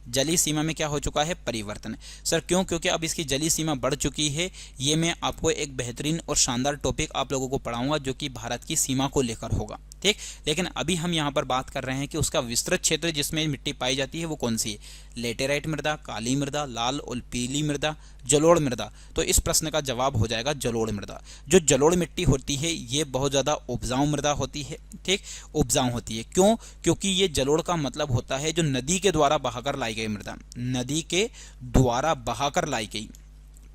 जलीय सीमा में क्या हो चुका है, परिवर्तन। सर क्यों, क्योंकि अब इसकी जलीय सीमा बढ़ चुकी है। ये मैं आपको एक बेहतरीन और शानदार टॉपिक आप लोगों को पढ़ाऊंगा जो कि भारत की सीमा को लेकर होगा। ठीक, लेकिन अभी हम यहाँ पर बात कर रहे हैं कि उसका विस्तृत क्षेत्र जिसमें मिट्टी पाई जाती है वो कौन सी है, लेटेराइट मृदा, काली मृदा, लाल और पीली मृदा, जलोढ़ मृदा। तो इस प्रश्न का जवाब हो जाएगा जलोढ़ मृदा। जो जलोढ़ मिट्टी होती है ये बहुत ज्यादा उपजाऊ मृदा होती है। ठीक, उपजाऊ होती है क्यों, क्योंकि ये जलोढ़ का मतलब होता है जो नदी के द्वारा बहाकर लाई गई मृदा, नदी के द्वारा बहाकर लाई गई।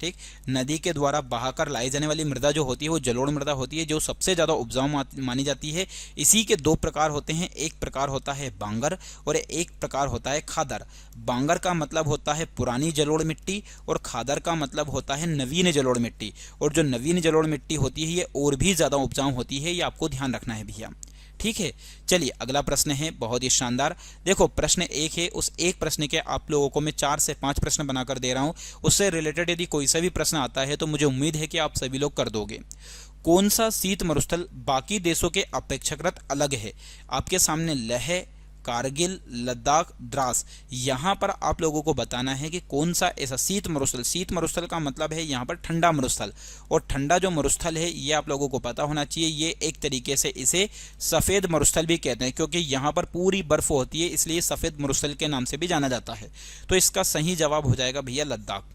ठीक, नदी के द्वारा बहाकर लाई जाने वाली मृदा जो होती है वो जलोढ़ मृदा होती है जो सबसे ज्यादा उपजाऊ मानी जाती है। इसी के दो प्रकार होते हैं, एक प्रकार होता है बांगर और एक प्रकार होता है खादर। बांगर का मतलब होता है पुरानी जलोढ़ मिट्टी और खादर का मतलब होता है नवीन जलोढ़ मिट्टी। और जो नवीन जलोढ़ मिट्टी होती है ये और भी ज्यादा उपजाऊ होती है, ये आपको ध्यान रखना है भैया। ठीक है, चलिए अगला प्रश्न है बहुत ही शानदार। देखो प्रश्न एक है, उस एक प्रश्न के आप लोगों को मैं 4 से 5 प्रश्न बनाकर दे रहा हूं। उससे रिलेटेड यदि कोई सा भी प्रश्न आता है तो मुझे उम्मीद है कि आप सभी लोग कर दोगे। कौन सा शीत मरुस्थल बाकी देशों के अपेक्षाकृत अलग है। आपके सामने लेह, कारगिल, लद्दाख, द्रास, यहाँ पर आप लोगों को बताना है कि कौन सा ऐसा शीत मरुस्थल। शीत मरुस्थल का मतलब है यहाँ पर ठंडा मरुस्थल, और ठंडा जो मरुस्थल है ये आप लोगों को पता होना चाहिए। ये एक तरीके से इसे सफेद मरुस्थल भी कहते हैं क्योंकि यहाँ पर पूरी बर्फ होती है, इसलिए सफेद मरुस्थल के नाम से भी जाना जाता है। तो इसका सही जवाब हो जाएगा भैया लद्दाख।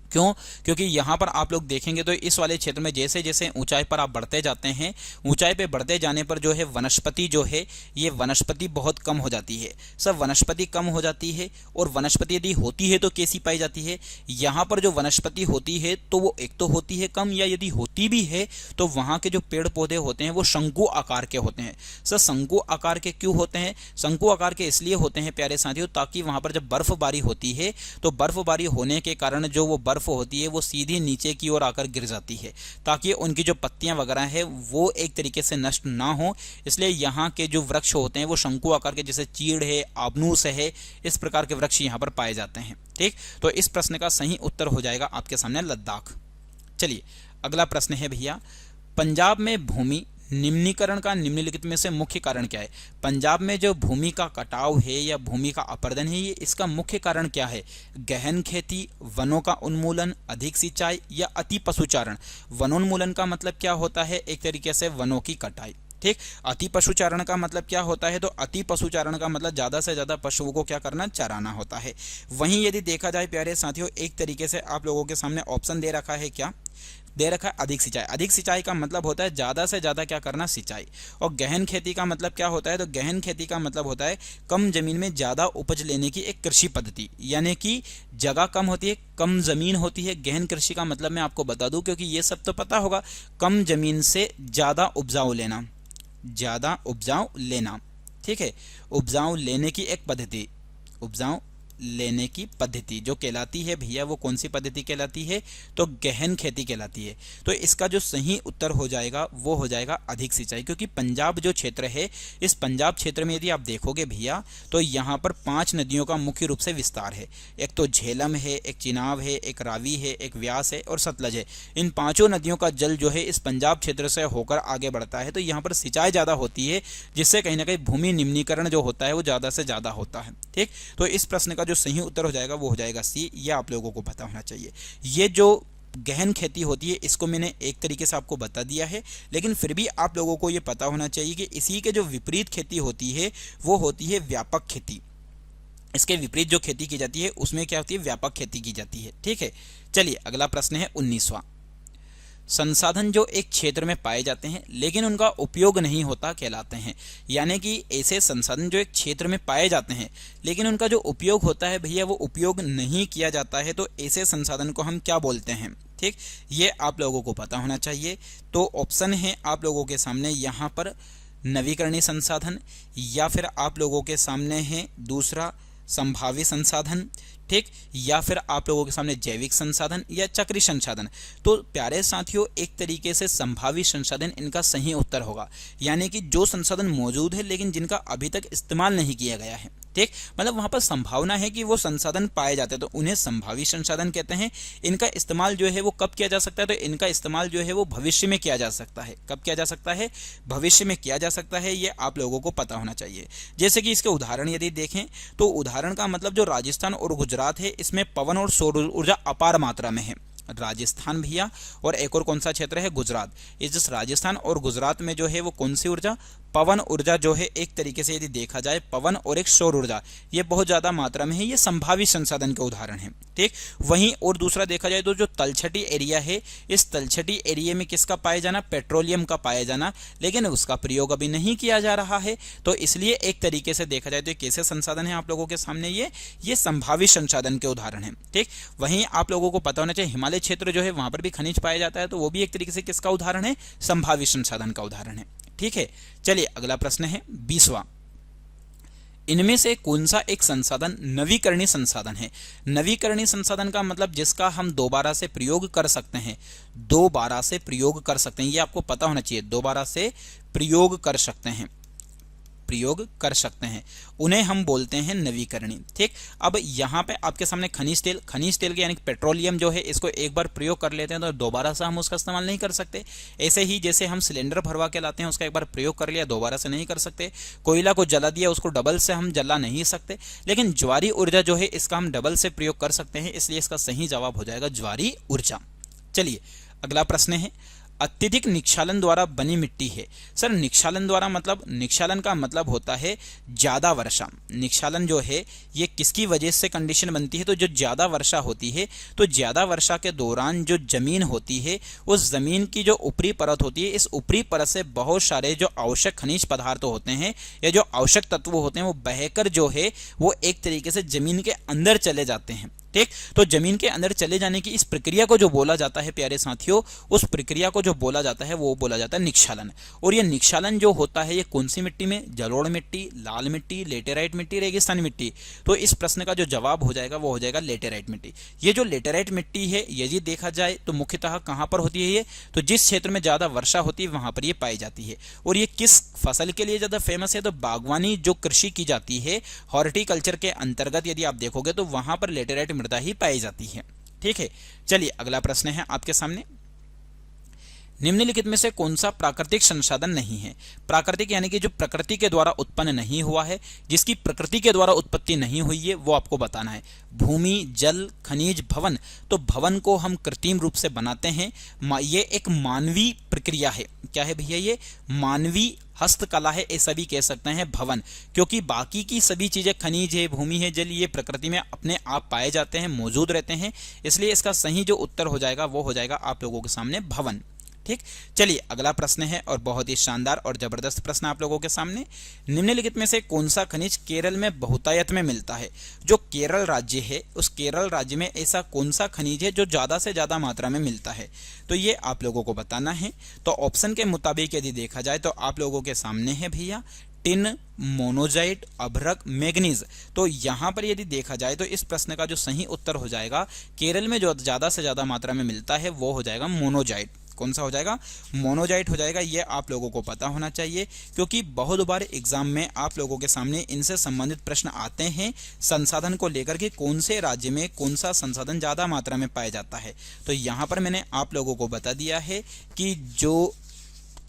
क्यों? क्योंकि यहाँ पर आप लोग देखेंगे तो इस वाले क्षेत्र में जैसे जैसे ऊंचाई पर आप बढ़ते जाते हैं, ऊंचाई पे बढ़ते जाने पर जो है वनस्पति जो है ये वनस्पति बहुत कम हो जाती है। सब वनस्पति कम हो जाती है, और वनस्पति यदि होती है तो कैसी पाई जाती है? यहाँ पर जो वनस्पति होती है तो वो एक तो होती है कम, या यदि होती भी है तो वहाँ के जो पेड़ पौधे होते हैं वो शंकु आकार के होते हैं। सर शंकु आकार के क्यों होते हैं? शंकु आकार के इसलिए होते हैं प्यारे साथियों, ताकि वहाँ पर जब बर्फबारी होती है तो बर्फबारी होने के कारण जो वो बर्फ होती है वो सीधी नीचे की ओर आकर गिर जाती है, ताकि उनकी जो पत्तियां वगैरह है वो एक तरीके से नष्ट ना हो। इसलिए यहाँ के जो वृक्ष होते हैं वो शंकु आकार के, जैसे चीड़ है, आबनूस है, इस प्रकार के वृक्ष यहाँ पर पाए जाते हैं। ठीक, तो इस प्रश्न का सही उत्तर हो जाएगा आपके सामने लद्दाख। चलिए अगला प्रश्न है भैया, पंजाब में भूमि निम्नीकरण का निम्नलिखित में से मुख्य कारण क्या है? पंजाब में जो भूमि का कटाव है या भूमि का अपरदन है, ये इसका मुख्य कारण क्या है? गहन खेती, वनों का उन्मूलन, अधिक सिंचाई या अति पशुचारण। वनोन्मूलन का मतलब क्या होता है? एक तरीके से वनों की कटाई। ठीक, अति पशुचारण का मतलब क्या होता है? तो अति पशुचारण का मतलब ज्यादा से ज्यादा पशुओं को क्या करना? चराना होता है। वहीं यदि देखा जाए प्यारे साथियों, एक तरीके से आप लोगों के सामने ऑप्शन दे रखा है, क्या दे रखा है? अधिक सिंचाई। अधिक सिंचाई का मतलब होता है ज्यादा से ज्यादा क्या करना? सिंचाई। और गहन खेती का मतलब क्या होता है? तो गहन खेती का मतलब होता है कम जमीन में ज्यादा उपज लेने की एक कृषि पद्धति, यानी कि जगह कम होती है, कम जमीन होती है। गहन कृषि का मतलब मैं आपको बता दूं, क्योंकि ये सब तो पता होगा, कम जमीन से ज्यादा उपजाऊ लेना, ज्यादा उपजाऊ लेना। ठीक है, उपजाऊ लेने की एक पद्धति, उपजाऊ लेने की पद्धति जो कहलाती है भैया, वो कौन सी पद्धति कहलाती है? तो गहन खेती कहलाती है। तो इसका जो सही उत्तर हो जाएगा वो हो जाएगा अधिक सिंचाई, क्योंकि पंजाब जो क्षेत्र है, इस पंजाब क्षेत्र में यदि आप देखोगे भैया तो यहाँ पर 5 नदियों का मुख्य रूप से विस्तार है। एक तो झेलम है, एक चिनाब है, एक रावी है, एक व्यास है और सतलज है। इन 5 नदियों का जल जो है इस पंजाब क्षेत्र से होकर आगे बढ़ता है, तो यहाँ पर सिंचाई ज़्यादा होती है, जिससे कहीं ना कहीं भूमि निम्नीकरण जो होता है वो ज़्यादा से ज़्यादा होता है। ठीक, तो इस प्रश्न का जो सही उत्तर हो जाएगा वो हो जाएगा सी। ये आप लोगों को पता होना चाहिए। ये जो गहन खेती होती है इसको मैंने एक तरीके से आपको बता दिया है, लेकिन फिर भी आप लोगों को ये पता होना चाहिए कि इसी के जो विपरीत खेती होती है वो होती है व्यापक खेती। इसके विपरीत जो खेती की जाती है उसमें क्या होती है? व्यापक खेती की जाती है। ठीक है, चलिए अगला प्रश्न है 19वां। संसाधन जो एक क्षेत्र में पाए जाते हैं लेकिन उनका उपयोग नहीं होता कहलाते हैं। यानी कि ऐसे संसाधन जो एक क्षेत्र में पाए जाते हैं लेकिन उनका जो उपयोग होता है भैया वो उपयोग नहीं किया जाता है, तो ऐसे संसाधन को हम क्या बोलते हैं? ठीक, ये आप लोगों को पता होना चाहिए। तो ऑप्शन है आप लोगों के सामने यहाँ पर नवीकरणीय संसाधन, या फिर आप लोगों के सामने है दूसरा संभावित संसाधन, ठीक, या फिर आप लोगों के सामने जैविक संसाधन या चक्रीय संसाधन। तो प्यारे साथियों एक तरीके से संभावित संसाधन इनका सही उत्तर होगा, यानी कि जो संसाधन मौजूद है लेकिन जिनका अभी तक इस्तेमाल नहीं किया गया है। ठीक, मतलब वहां पर संभावना है कि वो संसाधन पाए जाते हैं, तो उन्हें संभावित संसाधन कहते हैं। इनका इस्तेमाल जो है वो कब किया जा सकता है? तो इनका इस्तेमाल जो है वो भविष्य में किया जा सकता है। कब किया जा सकता है? भविष्य में किया जा सकता है। ये आप लोगों को पता होना चाहिए। जैसे कि इसके उदाहरण यदि देखें तो उदाहरण का मतलब जो राजस्थान और गुजरात है इसमें पवन और सौर ऊर्जा अपार मात्रा में है। राजस्थान भैया, और एक और कौन सा क्षेत्र है? गुजरात। इस राजस्थान और गुजरात में जो है वो कौन सी ऊर्जा? पवन ऊर्जा जो है एक तरीके से यदि देखा जाए पवन और एक सौर ऊर्जा, ये बहुत ज्यादा मात्रा में है। ये संभावित संसाधन के उदाहरण है। ठीक, वहीं और दूसरा देखा जाए तो जो तलछटी एरिया है, इस तलछटी एरिया में किसका पाया जाना? पेट्रोलियम का पाया जाना, लेकिन उसका प्रयोग अभी नहीं किया जा रहा है। तो इसलिए एक तरीके से देखा जाए तो कैसे संसाधन है आप लोगों के सामने? ये संभावित संसाधन के उदाहरण है। ठीक, वहीं आप लोगों को पता होना चाहिए हिमालय क्षेत्र जो है वहां पर भी खनिज पाया जाता है, तो वो भी एक तरीके से किसका उदाहरण है? संभावित संसाधन का उदाहरण है। ठीक है, चलिए अगला प्रश्न है 20वां। इनमें से कौन सा एक संसाधन नवीकरणीय संसाधन है? नवीकरणीय संसाधन का मतलब जिसका हम दोबारा से प्रयोग कर सकते हैं। दोबारा से प्रयोग कर सकते हैं, ये आपको पता होना चाहिए। दोबारा से प्रयोग कर सकते हैं, प्रयोग कर सकते हैं, उन्हें हम बोलते हैं नवीकरणीय। ठीक, अब यहाँ पे आपके सामने खनिज तेल के यानी पेट्रोलियम जो है इसको एक बार प्रयोग कर लेते हैं तो दोबारा से हम उसका इस्तेमाल नहीं कर सकते। ऐसे ही जैसे हम सिलेंडर भरवा के लाते हैं, उसका एक बार प्रयोग कर लिया, दोबारा से नहीं कर सकते। कोयला को जला दिया, उसको डबल से हम जला नहीं सकते। लेकिन ज्वारी ऊर्जा जो है इसका हम डबल से प्रयोग कर सकते हैं, इसलिए इसका सही जवाब हो जाएगा ज्वारी ऊर्जा। चलिए अगला प्रश्न है अत्यधिक निक्षालन द्वारा बनी मिट्टी है। सर निक्षालन द्वारा मतलब, निक्षालन का मतलब होता है ज्यादा वर्षा। निक्षालन जो है ये किसकी वजह से कंडीशन बनती है, तो जो ज्यादा वर्षा होती है, तो ज्यादा वर्षा के दौरान जो जमीन होती है, उस जमीन की जो ऊपरी परत होती है, इस ऊपरी परत से बहुत सारे जो आवश्यक खनिज पदार्थ होते हैं या जो आवश्यक तत्व होते हैं वो बहकर जो है वो एक तरीके से जमीन के अंदर चले जाते हैं। ठीक, तो जमीन के अंदर चले जाने की इस प्रक्रिया को जो बोला जाता है प्यारे साथियों, उस प्रक्रिया को जो बोला जाता है वो बोला जाता है निक्षालन। और ये निक्षालन जो होता है ये कौन सी मिट्टी में, जलोढ़ मिट्टी, लाल मिट्टी, लेटेराइट मिट्टी, रेगिस्तानी मिट्टी। तो इस प्रश्न का जो जवाब हो जाएगा वो हो जाएगा लेटेराइट मिट्टी। ये जो लेटेराइट मिट्टी है यदि देखा जाए तो मुख्यतः कहां पर होती है ये, तो जिस क्षेत्र में ज्यादा वर्षा होती है वहां पर ये पाई जाती है। और ये किस फसल के लिए ज्यादा फेमस है, तो बागवानी जो कृषि की जाती है हॉर्टिकल्चर के अंतर्गत यदि आप देखोगे तो वहां पर लेटेराइट मृदा ही पाई जाती है। ठीक है, चलिए अगला प्रश्न है आपके सामने, निम्नलिखित में से कौन सा प्राकृतिक संसाधन नहीं है। प्राकृतिक यानी कि जो प्रकृति के द्वारा उत्पन्न नहीं हुआ है, जिसकी प्रकृति के द्वारा उत्पत्ति नहीं हुई है, वो आपको बताना है। भूमि, जल, खनिज, भवन। तो भवन को हम कृत्रिम रूप से बनाते हैं, ये एक मानवीय प्रक्रिया है। क्या है भैया, ये मानवीय हस्तकला है, ये सभी कह सकते हैं भवन, क्योंकि बाकी की सभी चीजें खनिज है, भूमि है, जल, ये प्रकृति में अपने आप पाए जाते हैं, मौजूद रहते हैं। इसलिए इसका सही जो उत्तर हो जाएगा वो हो जाएगा आप लोगों के सामने भवन। ठीक, चलिए अगला प्रश्न है और बहुत ही शानदार और जबरदस्त प्रश्न आप लोगों के सामने, निम्नलिखित में से कौन सा खनिज केरल में बहुतायत में मिलता है। जो केरल राज्य है उस केरल राज्य में ऐसा कौन सा खनिज है जो ज्यादा से ज्यादा मात्रा में मिलता है, तो ये आप लोगों को बताना है। तो ऑप्शन के मुताबिक यदि देखा जाए तो आप लोगों के सामने है भैया टिन, मोनोजाइट, अभ्रक, मैग्नीज। तो यहां पर यदि देखा जाए तो इस प्रश्न का जो सही उत्तर हो जाएगा, केरल में जो ज्यादा से ज्यादा मात्रा में मिलता है वो हो जाएगा मोनोजाइट। कौन सा हो जाएगा, मोनोजाइट हो जाएगा। ये आप लोगों को पता होना चाहिए क्योंकि बहुत बार एग्जाम में आप लोगों के सामने इनसे संबंधित प्रश्न आते हैं, संसाधन को लेकर के कौन से राज्य में कौन सा संसाधन ज्यादा मात्रा में पाया जाता है। तो यहां पर मैंने आप लोगों को बता दिया है कि जो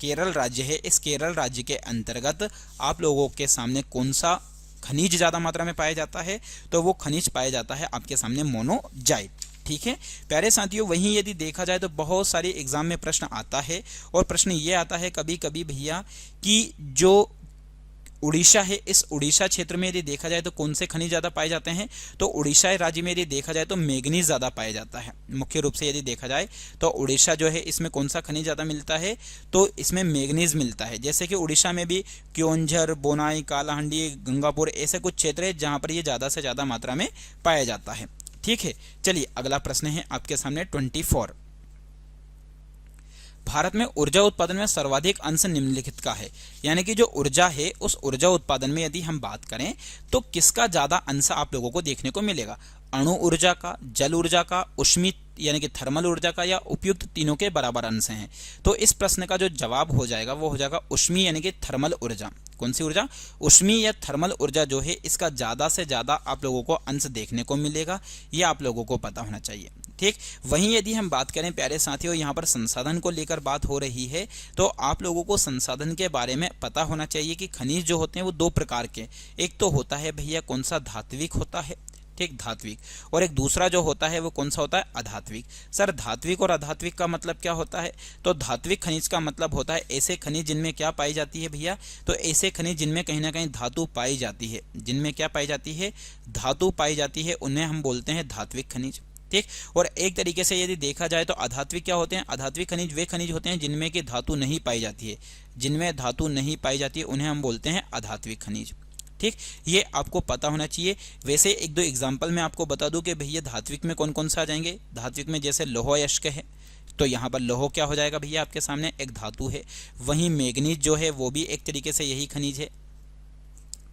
केरल राज्य है, इस केरल राज्य के अंतर्गत आप लोगों के सामने कौन सा खनिज ज्यादा मात्रा में पाया जाता है, तो वो खनिज पाया जाता है आपके सामने मोनोजाइट। ठीक है प्यारे साथियों, वहीं यदि देखा जाए तो बहुत सारे एग्जाम में प्रश्न आता है और प्रश्न ये आता है कभी कभी भैया कि जो उड़ीसा है, इस उड़ीसा क्षेत्र में यदि देखा जाए तो कौन से खनिज ज्यादा पाए जाते हैं, तो उड़ीसा राज्य में यदि देखा जाए तो मैग्नीज ज्यादा पाया जाता है। मुख्य रूप से यदि देखा जाए तो उड़ीसा जो है इसमें कौन सा खनिज ज्यादा मिलता है, तो इसमें मैग्नीज मिलता है। जैसे कि उड़ीसा में भी क्योंझर, बोनाई, कालाहांडी, गंगापुर ऐसे कुछ क्षेत्र है जहां पर ये ज्यादा से ज्यादा मात्रा में पाया जाता है। ठीक है, चलिए अगला प्रश्न है आपके सामने 24। भारत में ऊर्जा उत्पादन में सर्वाधिक अंश निम्नलिखित का है, यानी कि जो ऊर्जा है उस ऊर्जा उत्पादन में यदि हम बात करें तो किसका ज्यादा अंश आप लोगों को देखने को मिलेगा, अणु ऊर्जा का, जल ऊर्जा का, ऊष्मी यानी कि थर्मल ऊर्जा का, या उपयुक्त तीनों के बराबर अंश हैं। तो इस प्रश्न का जो जवाब हो जाएगा वो हो जाएगा ऊष्मी यानी कि थर्मल ऊर्जा। कौन सी ऊर्जा, ऊष्मी या थर्मल ऊर्जा जो है इसका ज्यादा से ज्यादा आप लोगों को अंश देखने को मिलेगा, ये आप लोगों को पता होना चाहिए। ठीक, वहीं यदि हम बात करें प्यारे साथियों, यहाँ पर संसाधन को लेकर बात हो रही है, तो आप लोगों को संसाधन के बारे में पता होना चाहिए कि खनिज जो होते हैं वो दो प्रकार के, एक तो होता है भैया कौन सा धात्विक होता है, ठीक धात्विक, और एक दूसरा जो होता है वो कौन सा होता है, अधात्विक। सर धात्विक और अधात्विक का मतलब क्या होता है, तो धात्विक खनिज का मतलब होता है ऐसे खनिज जिनमें क्या पाई जाती है भैया, तो ऐसे खनिज जिनमें कहीं ना कहीं धातु पाई जाती है, जिनमें क्या पाई जाती है, धातु पाई जाती है, उन्हें हम बोलते हैं धात्विक खनिज। ठीक, और एक तरीके से यदि देखा जाए तो अधात्विक क्या होते हैं, अधात्विक खनिज वे खनिज होते हैं जिनमें की धातु नहीं पाई जाती है, जिनमें धातु नहीं पाई जाती है उन्हें हम बोलते हैं अधात्विक खनिज। ठीक, ये आपको पता होना चाहिए। वैसे एक दो एग्जांपल मैं आपको बता दूं कि भैया धात्विक में कौन कौन सा आ जाएंगे, धात्विक में जैसे लौह अयस्क है, तो यहाँ पर लौह क्या हो जाएगा भैया आपके सामने, एक धातु है। वहीं मैग्नीज जो है वो भी एक तरीके से यही खनिज है।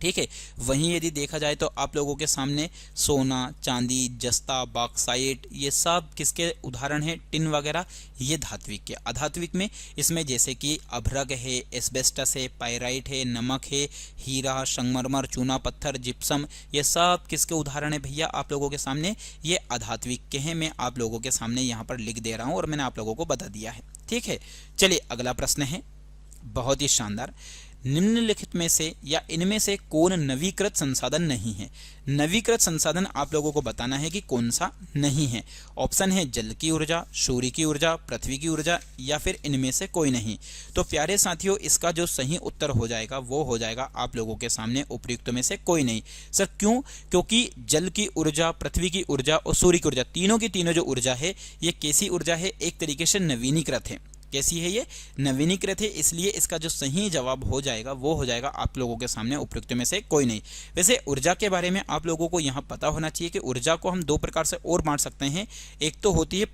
ठीक है, वहीं यदि देखा जाए तो आप लोगों के सामने सोना, चांदी, जस्ता, बॉक्साइट, ये सब किसके उदाहरण हैं, टिन वगैरह, ये धात्विक के। अधात्विक में इसमें जैसे कि अभ्रक है, एस्बेस्टस है, पाइराइट है, नमक है, हीरा, संगमरमर, चूना पत्थर, जिप्सम, ये सब किसके उदाहरण है भैया आप लोगों के सामने, ये अधात्विक के हैं। मैं आप लोगों के सामने यहाँ पर लिख दे रहा हूँ और मैंने आप लोगों को बता दिया है। ठीक है, चलिए अगला प्रश्न है बहुत ही शानदार, निम्नलिखित में से या इनमें से कौन नवीकृत संसाधन नहीं है। नवीकृत संसाधन आप लोगों को बताना है कि कौन सा नहीं है। ऑप्शन है जल की ऊर्जा, सूर्य की ऊर्जा, पृथ्वी की ऊर्जा या फिर इनमें से कोई नहीं। तो प्यारे साथियों, इसका जो सही उत्तर हो जाएगा वो हो जाएगा आप लोगों के सामने उपयुक्त में से कोई नहीं। सर क्यों? क्योंकि जल की ऊर्जा, पृथ्वी की ऊर्जा और सूर्य की ऊर्जा, तीनों की तीनों जो ऊर्जा है ये कैसी ऊर्जा है? एक तरीके से नवीनीकृत है। कैसी है ये? नवीनीकृत है। इसलिए इसका जो सही जवाब हो जाएगा वो हो जाएगा आप लोगों के सामने उपयुक्त में से कोई नहीं। वैसे ऊर्जा के बारे में आप लोगों को यहाँ पता होना चाहिए कि ऊर्जा को हम दो प्रकार से और बांट सकते हैं। एक तो होती है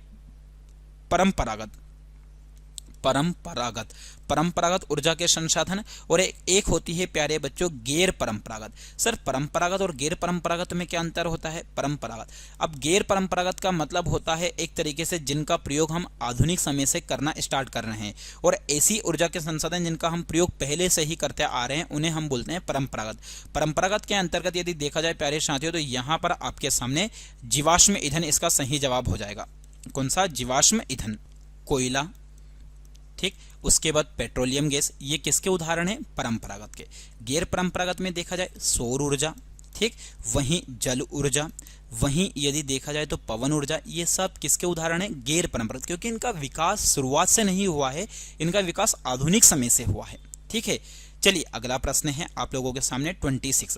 परंपरागत ऊर्जा के संसाधन, और एक होती है प्यारे बच्चों गैर परंपरागत। सर परंपरागत और गैर परंपरागत में क्या अंतर होता है? परंपरागत, अब गैर परंपरागत का मतलब होता है एक तरीके से जिनका प्रयोग हम आधुनिक समय से करना स्टार्ट कर रहे हैं, और ऐसी ऊर्जा के संसाधन जिनका हम प्रयोग पहले से ही करते आ रहे हैं उन्हें हम बोलते हैं परंपरागत। परंपरागत के अंतर्गत यदि देखा जाए प्यारे साथियों, तो यहाँ पर आपके सामने जीवाश्म ईंधन इसका सही जवाब हो जाएगा। कौन सा? जीवाश्म ईंधन, कोयला, ठीक। उसके बाद पेट्रोलियम गैस, ये किसके उदाहरण हैं? परंपरागत के। गैर परंपरागत में देखा जाए सौर ऊर्जा, ठीक, वहीं जल ऊर्जा, वहीं यदि देखा जाए तो पवन ऊर्जा, ये सब किसके उदाहरण हैं? गैर परंपरागत, क्योंकि इनका विकास शुरुआत से नहीं हुआ है, इनका विकास आधुनिक समय से हुआ है। ठीक है, चलिए अगला प्रश्न है आप लोगों के सामने 26।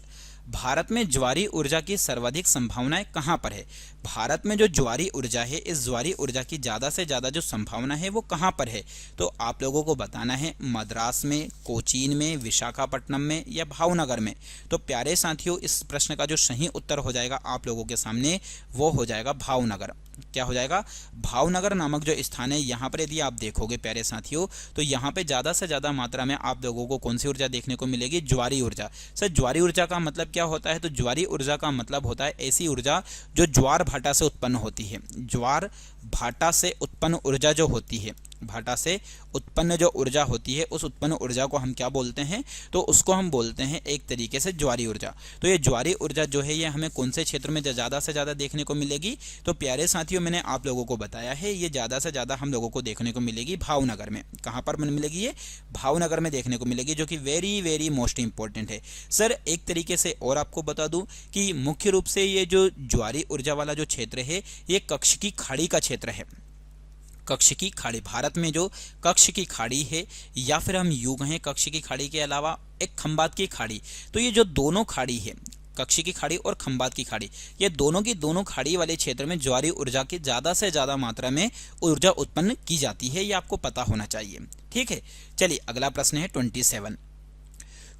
भारत में ज्वारीय ऊर्जा की सर्वाधिक संभावनाएं कहां पर है? भारत में जो ज्वारीय ऊर्जा है, इस ज्वारीय ऊर्जा की ज्यादा से ज्यादा जो संभावना है वो कहां पर है? तो आप लोगों को बताना है मद्रास में, कोचीन में, विशाखापट्टनम में या भावनगर में। तो प्यारे साथियों, इस प्रश्न का जो सही उत्तर हो जाएगा आप लोगों के सामने वो हो जाएगा भावनगर। क्या हो जाएगा? भावनगर नामक जो स्थान है, यहाँ पर यदि आप देखोगे प्यारे साथियों, तो यहाँ पे ज्यादा से ज्यादा मात्रा में आप लोगों को कौन सी ऊर्जा देखने को मिलेगी? ज्वारीय ऊर्जा। सर ज्वारीय ऊर्जा का मतलब क्या होता है? तो ज्वारीय ऊर्जा का मतलब होता है ऐसी ऊर्जा जो ज्वार भाटा से उत्पन्न होती है। ज्वार भाटा से उत्पन्न ऊर्जा जो होती है, भाटा से उत्पन्न जो ऊर्जा होती है, उस उत्पन्न ऊर्जा को हम क्या बोलते हैं? तो उसको हम बोलते हैं एक तरीके से ज्वारीय ऊर्जा। तो ये ज्वारीय ऊर्जा जो है ये हमें कौन से क्षेत्र में ज़्यादा से ज़्यादा देखने को मिलेगी? तो प्यारे साथियों, मैंने आप लोगों को बताया है ये ज़्यादा से ज़्यादा हम लोगों को देखने को मिलेगी भावनगर में। कहाँ पर मिलेगी? ये भावनगर में देखने को मिलेगी, जो कि वेरी वेरी मोस्ट इंपॉर्टेंट है। सर एक तरीके से और आपको बता दूं कि मुख्य रूप से ये जो ज्वारीय ऊर्जा वाला जो क्षेत्र है ये कच्छ की खाड़ी का क्षेत्र है। कच्छ की खाड़ी, भारत में जो कच्छ की खाड़ी है, या फिर हम यूं कहें कच्छ की खाड़ी के अलावा एक खंबात की खाड़ी, तो ये जो दोनों खाड़ी है, कच्छ की खाड़ी और खंबात की खाड़ी, ये दोनों की दोनों खाड़ी वाले क्षेत्र में ज्वारीय ऊर्जा की ज्यादा से ज्यादा मात्रा में ऊर्जा उत्पन्न की जाती है। ये आपको पता होना चाहिए। ठीक है, चलिए अगला प्रश्न है 27।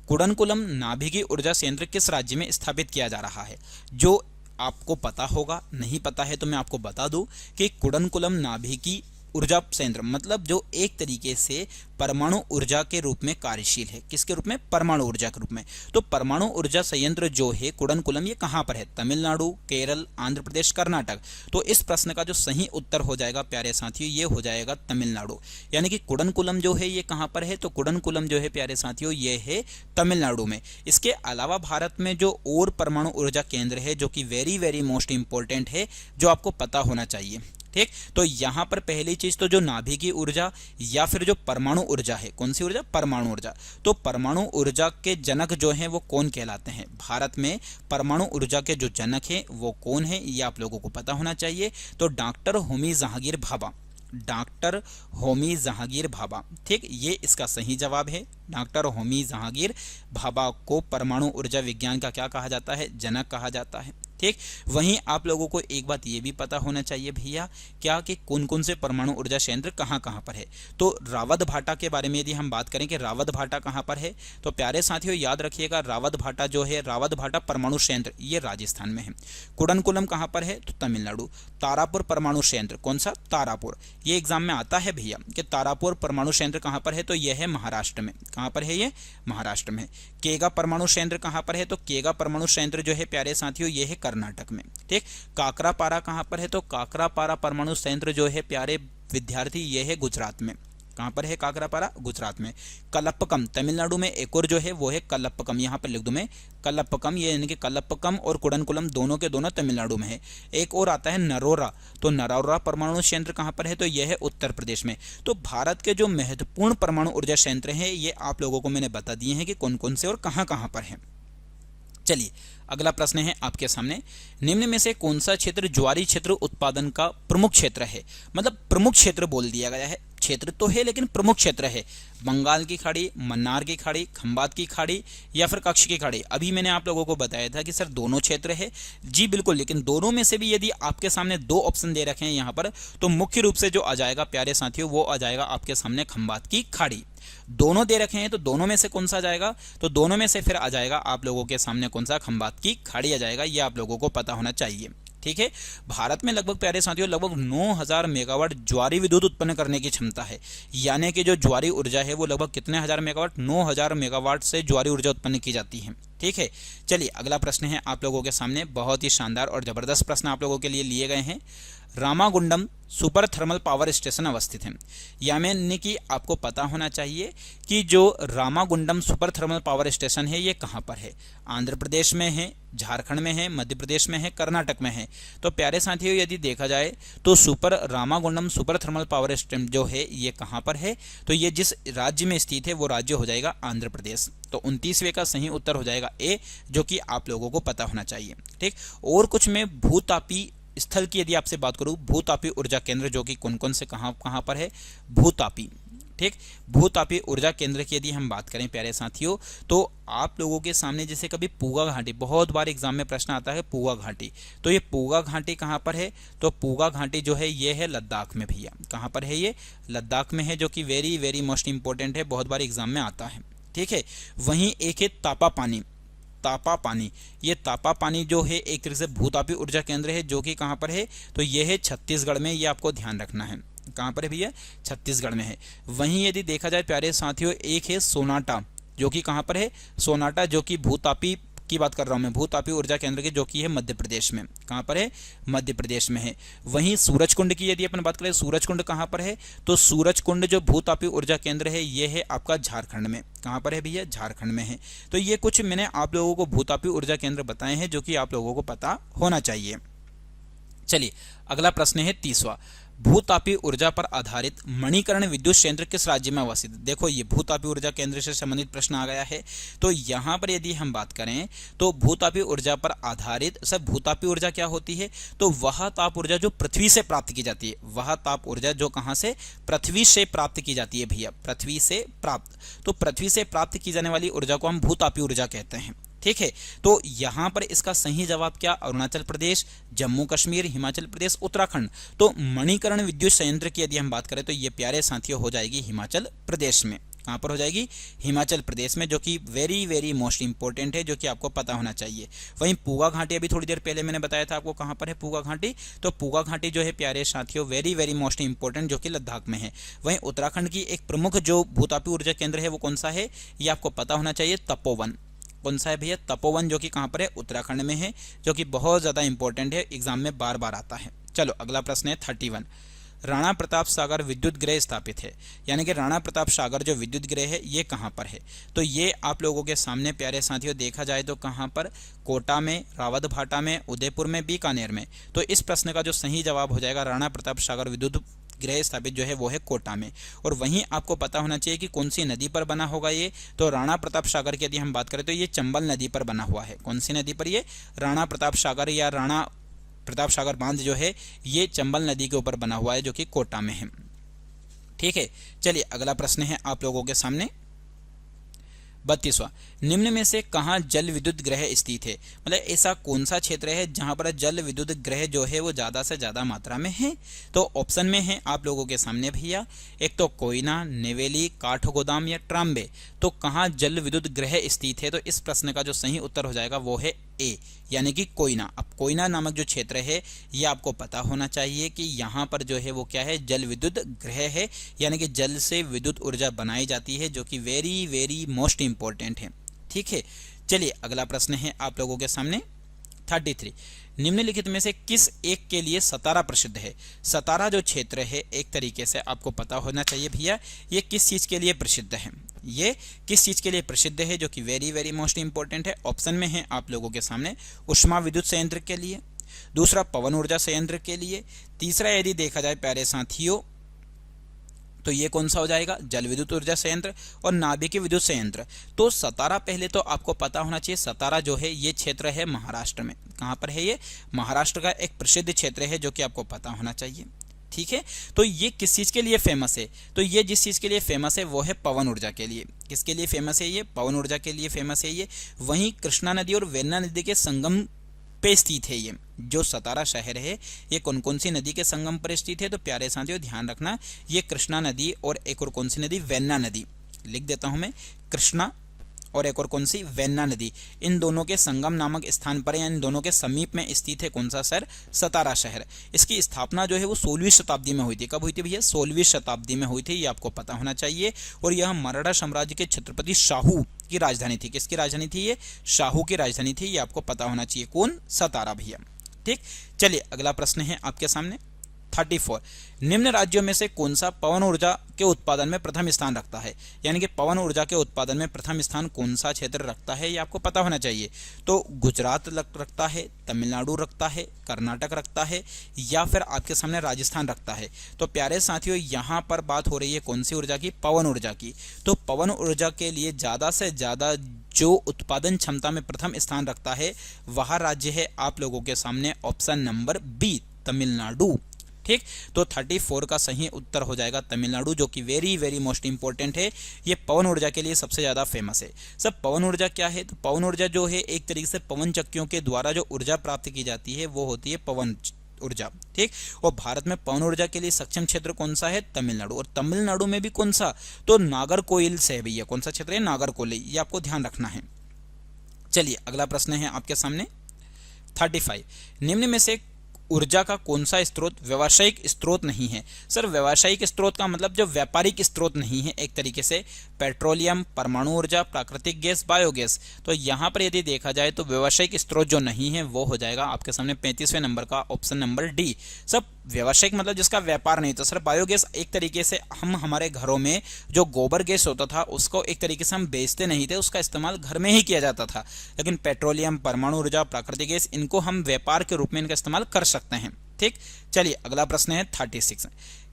कुडनकुलम नाभिकीय ऊर्जा संयंत्र किस राज्य में स्थापित किया जा रहा है? जो आपको पता होगा, नहीं पता है तो मैं आपको बता दूं कि कुडनकुलम नाभिकीय ऊर्जा संयंत्र मतलब जो एक तरीके से परमाणु ऊर्जा के रूप में कार्यशील है। किसके रूप में? परमाणु ऊर्जा के रूप में। तो परमाणु ऊर्जा संयंत्र जो है कुडनकुलम, ये कहां पर है? तमिलनाडु, केरल, आंध्र प्रदेश, कर्नाटक। तो इस प्रश्न का जो सही उत्तर हो जाएगा प्यारे साथियों, ये हो जाएगा तमिलनाडु। यानी कि कुडनकुलम जो है ये कहां पर है? तो कुडनकुलम जो है प्यारे साथियों ये है तमिलनाडु में। इसके अलावा भारत में जो और परमाणु ऊर्जा केंद्र है, जो कि वेरी वेरी मोस्ट इंपॉर्टेंट है, जो आपको पता होना चाहिए। ठीक, तो यहां पर पहली चीज तो जो नाभिकीय ऊर्जा या फिर जो परमाणु ऊर्जा है, कौन सी ऊर्जा? परमाणु ऊर्जा। तो परमाणु ऊर्जा के जनक जो हैं वो कौन कहलाते हैं? भारत में परमाणु ऊर्जा के जो जनक हैं वो कौन है, ये आप लोगों को पता होना चाहिए। तो डॉक्टर होमी जहांगीर भाभा, डॉक्टर होमी जहांगीर भाभा। ठीक, ये इसका सही जवाब है। डॉक्टर होमी जहांगीर भाभा को परमाणु ऊर्जा विज्ञान का क्या कहा जाता है? जनक कहा जाता है। ठीक, वहीं आप लोगों को एक बात ये भी पता होना चाहिए भैया, क्या कि कौन कौन से परमाणु ऊर्जा संयंत्र कहाँ कहाँ पर है। तो रावत भाटा के बारे में यदि हम बात करें कि रावत भाटा कहाँ पर है, तो प्यारे साथियों याद रखिएगा रावत भाटा जो है, रावत भाटा परमाणु संयंत्र ये राजस्थान में है। कुडनकुलम कहाँ पर है? तो तमिलनाडु। तारापुर परमाणु संयंत्र, कौन सा? तारापुर। ये एग्जाम में आता है भैया कि तारापुर परमाणु संयंत्र कहाँ पर है, तो यह है महाराष्ट्र में। कहाँ पर है ये? महाराष्ट्र में। केगा परमाणु संयंत्र कहाँ पर है? तो केगा परमाणु संयंत्र जो है प्यारे साथियों ये है कर्नाटक में। ठीक, काकरापारा कहां पर है? तो काकरापारा परमाणु संयंत्र जो है प्यारे विद्यार्थी ये है गुजरात में। कहाँ पर है काकरापारा? गुजरात में। कलपकम तमिलनाडु में एक और जो है वो है कलपकम, यहाँ पर लिख दूं मैं कलपकम, ये यानी कि कलपकम और कुडनकुलम दोनों के दोनों तमिलनाडु में है। एक और आता है नरोरा, तो नरोरा परमाणु संयंत्र कहाँ पर है? तो यह है उत्तर प्रदेश में। तो भारत के जो महत्वपूर्ण परमाणु ऊर्जा संयंत्र हैं ये आप लोगों को मैंने बता दिए हैं कि कौन कौन से और कहाँ कहाँ पर हैं। चलिए अगला प्रश्न है आपके सामने, निम्न में से कौन सा क्षेत्र ज्वारी क्षेत्र उत्पादन का प्रमुख क्षेत्र है? मतलब प्रमुख क्षेत्र बोल दिया गया है, क्षेत्र तो है लेकिन प्रमुख क्षेत्र है। बंगाल की खाड़ी, मन्नार की खाड़ी, खंबात की खाड़ी या फिर कच्छ की खाड़ी? अभी मैंने आप लोगों को बताया था कि सर दोनों क्षेत्र है। जी बिल्कुल, लेकिन दोनों में से भी यदि आपके सामने दो ऑप्शन दे रखे हैं यहाँ पर, तो मुख्य रूप से जो आ जाएगा प्यारे साथियों वो आ जाएगा आपके सामने खंबात की खाड़ी। दोनों दे रखे हैं तो दोनों में से कौन सा आ जाएगा? तो दोनों में से फिर आ जाएगा आप लोगों के सामने कौन सा? खंबात की खाड़ी आ जाएगा। ये आप लोगों को पता होना चाहिए। ठीक है, भारत में लगभग प्यारे साथियों लगभग 9000 मेगावाट ज्वारी विद्युत उत्पन्न करने की क्षमता है। यानी कि जो ज्वारी ऊर्जा है वो लगभग कितने हजार मेगावाट? 9000 मेगावाट से ज्वारी ऊर्जा उत्पन्न की जाती है। ठीक है, चलिए अगला प्रश्न है आप लोगों के सामने, बहुत ही शानदार और जबरदस्त प्रश्न आप लोगों के लिए लिए गए हैं। Ramagundam super thermal power station अवस्थित है। यानी कि आपको पता होना चाहिए कि जो Ramagundam super thermal power station है ये कहाँ पर है? आंध्र प्रदेश में है, झारखंड में है, मध्य प्रदेश में है, कर्नाटक में है। तो प्यारे साथियों यदि देखा जाए तो Ramagundam super thermal power station जो है ये कहाँ पर है? तो ये जिस राज्य में स्थित है वो राज्य हो जाएगा आंध्र प्रदेश। तो 29वें का सही उत्तर हो जाएगा ए, जो कि आप लोगों को पता होना चाहिए। ठीक, और कुछ में भूतापी स्थल की यदि आपसे बात करूं, भूतापी ऊर्जा केंद्र जो कि कौन कौन से कहां पर है? भूतापी। ठीक, भूतापी ऊर्जा केंद्र की यदि हम बात करें प्यारे साथियों, तो आप लोगों के सामने जैसे कभी पूगा घाटी, बहुत बार एग्जाम में प्रश्न आता है पूगा घाटी, तो ये पूगा घाटी कहां पर है? तो पूगा घाटी जो है ये है लद्दाख में भैया। कहां पर है ये? लद्दाख में है, जो कि वेरी वेरी मोस्ट इंपॉर्टेंट है, बहुत बार एग्जाम में आता है। ठीक है, वहीं एक है तापा पानी। तापा पानी, ये तापा पानी जो है एक तरह से भूतापी ऊर्जा केंद्र है, जो कि कहां पर है? तो ये है छत्तीसगढ़ में। ये आपको ध्यान रखना है, कहां पर है भैया? छत्तीसगढ़ में है। वहीं यदि देखा जाए प्यारे साथियों एक है सोनाटा, जो कि कहां पर है? सोनाटा, जो कि भूतापी की बात कर रहा हूं मैं, भूतापी ऊर्जा केंद्र के, जो कि है मध्य प्रदेश में। कहां पर है? मध्य प्रदेश में है। वहीं सूरजकुंड की यदि अपन बात करें, सूरजकुंड कहां पर है? तो सूरजकुंड जो भूतापी ऊर्जा केंद्र है ये है आपका झारखंड में। कहां पर है भैया? झारखंड में है। तो ये कुछ मैंने आप लोगों को भूतापी ऊर्जा केंद्र बताए हैं जो कि आप लोगों को पता होना चाहिए। चलिए अगला प्रश्न है 30वां, भूतापी ऊर्जा पर आधारित मणिकर्ण विद्युत संयंत्र किस राज्य में अवस्थित? देखो ये भूतापी ऊर्जा केंद्र से संबंधित प्रश्न आ गया है। तो यहां पर यदि हम बात करें तो भूतापी ऊर्जा पर आधारित, सब भूतापी ऊर्जा क्या होती है? तो वह ताप ऊर्जा जो पृथ्वी से प्राप्त की जाती है, वह ताप ऊर्जा जो कहां से? पृथ्वी से प्राप्त की जाती है भैया, पृथ्वी से प्राप्त। तो पृथ्वी से प्राप्त की जाने वाली ऊर्जा को हम भूतापी ऊर्जा कहते हैं। ठीक है, तो यहां पर इसका सही जवाब क्या? अरुणाचल प्रदेश, जम्मू कश्मीर, हिमाचल प्रदेश, उत्तराखंड। तो मणिकर्ण विद्युत संयंत्र की यदि हम बात करें तो ये प्यारे साथियों हो जाएगी हिमाचल प्रदेश में। कहां पर हो जाएगी? हिमाचल प्रदेश में, जो कि वेरी वेरी मोस्ट इंपॉर्टेंट है, जो कि आपको पता होना चाहिए। वहीं पूगा घाटी अभी थोड़ी देर पहले मैंने बताया था आपको, कहां पर है पूगा घाटी? तो पूगा घाटी जो है प्यारे साथियों वेरी वेरी मोस्ट इंपॉर्टेंट, जो कि लद्दाख में है। वहीं उत्तराखंड की एक प्रमुख जो भूतापी ऊर्जा केंद्र है वो कौन सा है? ये आपको पता होना चाहिए, तपोवन। कौन सा है भैया? तपोवन, जो कि कहां पर है? उत्तराखंड में है, जो कि बहुत ज्यादा इंपॉर्टेंट है, एग्जाम में बार बार आता है। चलो अगला प्रश्न है 31, राणा प्रताप सागर विद्युत गृह स्थापित है। यानी कि राणा प्रताप सागर जो विद्युत गृह है ये कहां पर है? तो ये आप लोगों के सामने प्यारे साथियों देखा जाए तो कहां पर? कोटा में, रावतभाटा में, उदयपुर में, बीकानेर में। तो इस प्रश्न का जो सही जवाब हो जाएगा राणा प्रताप सागर विद्युत गृह स्थापित जो है वो है कोटा में। और वहीं आपको पता होना चाहिए कि कौन सी नदी पर बना होगा ये? तो राणा प्रताप सागर की यदि हम बात करें तो ये चंबल नदी पर बना हुआ है। कौन सी नदी पर? ये राणा प्रताप सागर या राणा प्रताप सागर बांध जो है ये चंबल नदी के ऊपर बना हुआ है, जो कि कोटा में है। ठीक है, चलिए अगला प्रश्न है आप लोगों के सामने 32वां, निम्न में से कहां जल विद्युत ग्रह स्थित है? मतलब ऐसा कौन सा क्षेत्र है जहां पर जल विद्युत ग्रह जो है वो ज्यादा से ज्यादा मात्रा में है? तो ऑप्शन में है आप लोगों के सामने भैया, एक तो कोयना, नेवेली, काठगोदाम या ट्राम्बे। तो कहां जल विद्युत ग्रह स्थित है? तो इस प्रश्न का जो सही उत्तर हो जाएगा वो है ए, यानी कि कोयना। अब कोयना नामक जो क्षेत्र है ये आपको पता होना चाहिए कि यहाँ पर जो है वो क्या है? जल विद्युत ग्रह है, यानी कि जल से विद्युत ऊर्जा बनाई जाती है, जो कि वेरी वेरी मोस्ट इंपॉर्टेंट है। ठीक है, चलिए अगला प्रश्न है आप लोगों के सामने 33, निम्नलिखित में से किस एक के लिए सतारा प्रसिद्ध है? सतारा जो क्षेत्र है एक तरीके से आपको पता होना चाहिए भैया, ये किस चीज के लिए प्रसिद्ध है? ये किस चीज के लिए प्रसिद्ध है, जो कि वेरी वेरी मोस्ट इंपॉर्टेंट है। ऑप्शन में है आप लोगों के सामने उष्मा विद्युत संयंत्र के लिए, दूसरा पवन ऊर्जा संयंत्र के लिए, तीसरा यदि देखा जाए प्यारे साथियों तो ये कौन सा हो जाएगा? जल विद्युत ऊर्जा संयंत्र और नाभिकीय विद्युत संयंत्र। तो सतारा पहले तो आपको पता होना चाहिए, सतारा जो है ये क्षेत्र है महाराष्ट्र में। कहाँ पर है ये? महाराष्ट्र का एक प्रसिद्ध क्षेत्र है जो कि आपको पता होना चाहिए। ठीक है, तो ये किस चीज के लिए फेमस है? तो ये जिस चीज के लिए फेमस है वो है पवन ऊर्जा के लिए। किसके लिए फेमस है ये? पवन ऊर्जा के लिए फेमस है ये। वहीं कृष्णा नदी और वेन्ना नदी के संगम पे स्थित है। ये जो सतारा शहर है ये कौन कौन सी नदी के संगम पर स्थित है? तो प्यारे साथियों ध्यान रखना, ये कृष्णा नदी और एक और कौन सी नदी? वेन्ना नदी। लिख देता हूं मैं, कृष्णा और एक और कौन सी? वेन्ना नदी। इन दोनों के संगम नामक स्थान पर या इन दोनों के समीप में स्थित है कौन सा शहर? सतारा शहर। इसकी स्थापना जो है वो 16वीं शताब्दी में हुई थी। कब हुई थी भैया? 16वीं शताब्दी में हुई थी, ये आपको पता होना चाहिए। और यह मराठा साम्राज्य के छत्रपति शाहू की राजधानी थी। किसकी राजधानी थी ये? शाहू की राजधानी थी, ये आपको पता होना चाहिए। कौन? सतारा भैया। ठीक, चलिए अगला प्रश्न है आपके सामने 34। निम्न राज्यों में से कौन सा पवन ऊर्जा के उत्पादन में प्रथम स्थान रखता है? यानी कि पवन ऊर्जा के उत्पादन में प्रथम स्थान कौन सा क्षेत्र रखता है, ये आपको पता होना चाहिए। तो गुजरात रखता है, तमिलनाडु रखता है, कर्नाटक रखता है, या फिर आपके सामने राजस्थान रखता है। तो प्यारे साथियों यहाँ पर बात हो रही है कौन सी ऊर्जा की? पवन ऊर्जा की। तो पवन ऊर्जा के लिए ज्यादा से ज्यादा जो उत्पादन क्षमता में प्रथम स्थान रखता है वह राज्य है आप लोगों के सामने ऑप्शन नंबर बी, तमिलनाडु। ठीक, तो 34 का सही उत्तर हो जाएगा तमिलनाडु, जो कि वेरी वेरी मोस्ट इंपॉर्टेंट है। ये पवन ऊर्जा के लिए सबसे ज्यादा फेमस है। सब पवन ऊर्जा क्या है? तो पवन ऊर्जा जो है एक तरीके से पवन चक्कियों के द्वारा जो ऊर्जा प्राप्त की जाती है वो होती है पवन ऊर्जा। ठीक, और भारत में पवन ऊर्जा के लिए सक्षम क्षेत्र कौन सा है? तमिलनाडु। और तमिलनाडु में भी कौन सा? तो नागरकोइल से है भैया। कौन सा क्षेत्र है? नागरकोइल। ये आपको ध्यान रखना है। चलिए अगला प्रश्न है आपके सामने 35। निम्न में से ऊर्जा का कौन सा स्रोत व्यावसायिक स्रोत नहीं है? सर व्यावसायिक स्रोत का मतलब जो व्यापारिक स्रोत नहीं है, एक तरीके से पेट्रोलियम, परमाणु ऊर्जा, प्राकृतिक गैस, बायोगैस। तो यहाँ पर यदि देखा जाए तो व्यावसायिक स्रोत जो नहीं है वो हो जाएगा आपके सामने 35वें नंबर का ऑप्शन नंबर डी। सब व्यावसायिक मतलब जिसका व्यापार नहीं। तो सर बायोगैस एक तरीके से हम हमारे घरों में जो गोबर गैस होता था उसको एक तरीके से हम बेचते नहीं थे, उसका इस्तेमाल घर में ही किया जाता था। लेकिन पेट्रोलियम, परमाणु ऊर्जा, प्राकृतिक गैस, इनको हम व्यापार के रूप में इनका इस्तेमाल कर सकते हैं। ठीक, चलिए अगला प्रश्न है 36।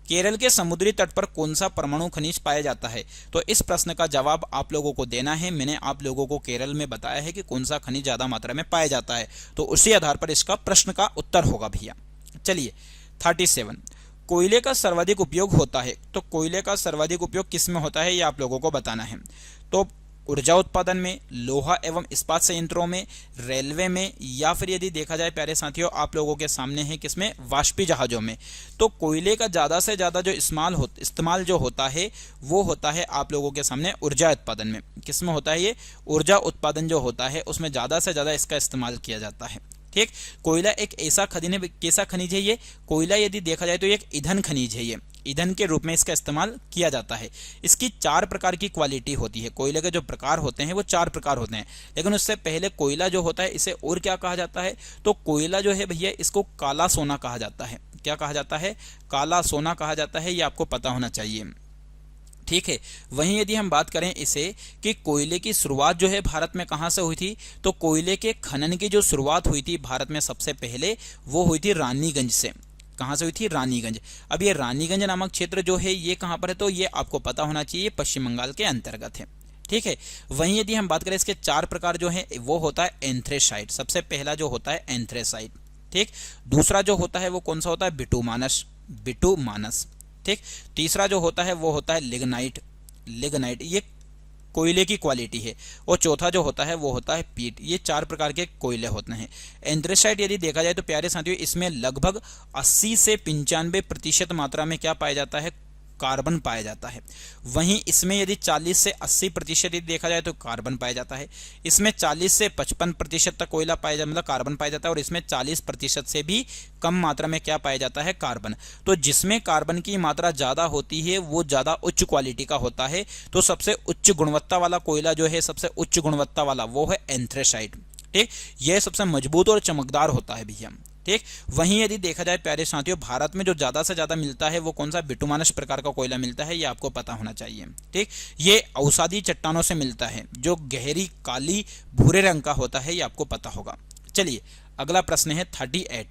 केरल के समुद्री तट पर कौन सा परमाणु खनिज पाया जाता है? तो इस प्रश्न का जवाब आप लोगों को देना है। मैंने आप लोगों को केरल में बताया है कि कौन सा खनिज ज्यादा मात्रा में पाया जाता है, तो उसी आधार पर इसका प्रश्न का उत्तर होगा भैया। चलिए 37। कोयले का सर्वाधिक उपयोग होता है। तो कोयले का सर्वाधिक उपयोग किस में होता है ये आप लोगों को बताना है। तो ऊर्जा उत्पादन में, लोहा एवं इस्पात संयंत्रों में, रेलवे में, या फिर यदि देखा जाए प्यारे साथियों आप लोगों के सामने है किसमें? वाष्पी जहाजों में। तो कोयले का ज्यादा से ज्यादा जो इस्तेमाल जो होता है वो होता है आप लोगों के सामने ऊर्जा उत्पादन में। किसमें होता है ये? ऊर्जा उत्पादन जो होता है उसमें ज्यादा से ज्यादा इसका इस्तेमाल किया जाता है। ठीक, कोयला एक ऐसा खनिज है ये। कोयला यदि देखा जाए तो एक ईंधन खनिज है। ये ईंधन के रूप में इसका इस्तेमाल किया जाता है। इसकी 4 प्रकार की क्वालिटी होती है। कोयले के जो प्रकार होते हैं वो 4 प्रकार होते हैं। लेकिन उससे पहले कोयला जो होता है इसे और क्या कहा जाता है? तो कोयला जो है भैया इसको काला सोना कहा जाता है। क्या कहा जाता है? काला सोना कहा जाता है, ये आपको पता होना चाहिए। ठीक है, वहीं यदि हम बात करें इसे कि कोयले की शुरुआत जो है भारत में कहां से हुई थी, तो कोयले के खनन की जो शुरुआत हुई थी भारत में सबसे पहले वो हुई थी रानीगंज से। कहां से हुई थी? रानीगंज। अब ये रानीगंज नामक क्षेत्र जो है ये कहां पर है? तो ये आपको पता होना चाहिए पश्चिम बंगाल के अंतर्गत है। ठीक है, वहीं यदि हम बात करें इसके 4 प्रकार जो है वो होता है एंथ्रेसाइट। सबसे पहला जो होता है एंथ्रेसाइट। ठीक, दूसरा जो होता है वो कौन सा होता है? बिटुमानस। ठीक, तीसरा जो होता है वो होता है लिग्नाइट, ये कोयले की क्वालिटी है। और चौथा जो होता है वो होता है पीट। ये 4 प्रकार के कोयले होते हैं। एंथ्रेसाइट यदि देखा जाए तो प्यारे साथियों इसमें लगभग 80 से 95% मात्रा में क्या पाया जाता है? कार्बन पाया जाता है। वहीं इसमें यदि 40 से 80% यदि देखा जाए तो कार्बन पाया जाता है। इसमें 40 से 55% तक कोयला पाया जाता है, मतलब कार्बन पाया जाता है। और इसमें 40% से भी कम मात्रा में क्या पाया जाता है? कार्बन। तो जिसमें कार्बन की मात्रा ज्यादा होती है वो ज्यादा उच्च क्वालिटी का होता है। तो सबसे उच्च गुणवत्ता वाला कोयला जो है, सबसे उच्च गुणवत्ता वाला वो है एंथ्रेसाइट। ठीक, यह सबसे मजबूत और चमकदार होता है भैया। ठीक, वहीं यदि देखा जाए प्यारे साथियों, भारत में जो ज्यादा से ज्यादा मिलता है वो कौन सा बिटुमानस प्रकार का कोयला मिलता है, ये आपको पता होना चाहिए। ठीक, ये औषधि चट्टानों से मिलता है जो गहरी काली भूरे रंग का होता है, ये आपको पता होगा। चलिए अगला प्रश्न है 38,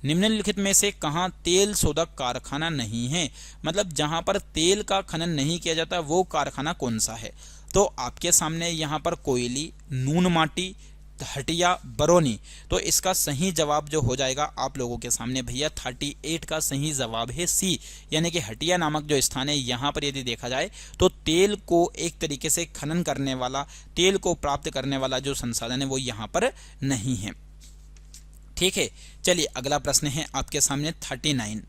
निम्नलिखित में से कहां तेल शोधक कारखाना नहीं है, मतलब जहां पर तेल का खनन नहीं किया जाता वो कारखाना कौन सा है। तो आपके सामने यहां पर कोयली, नून माटी, हटिया, बरौनी। तो इसका सही जवाब जो हो जाएगा आप लोगों के सामने भैया 38 का सही जवाब है सी, यानी कि हटिया नामक जो स्थान है यहाँ पर यदि देखा जाए तो तेल को एक तरीके से खनन करने वाला, तेल को प्राप्त करने वाला जो संसाधन है वो यहाँ पर नहीं है। ठीक है, चलिए अगला प्रश्न है आपके सामने 39,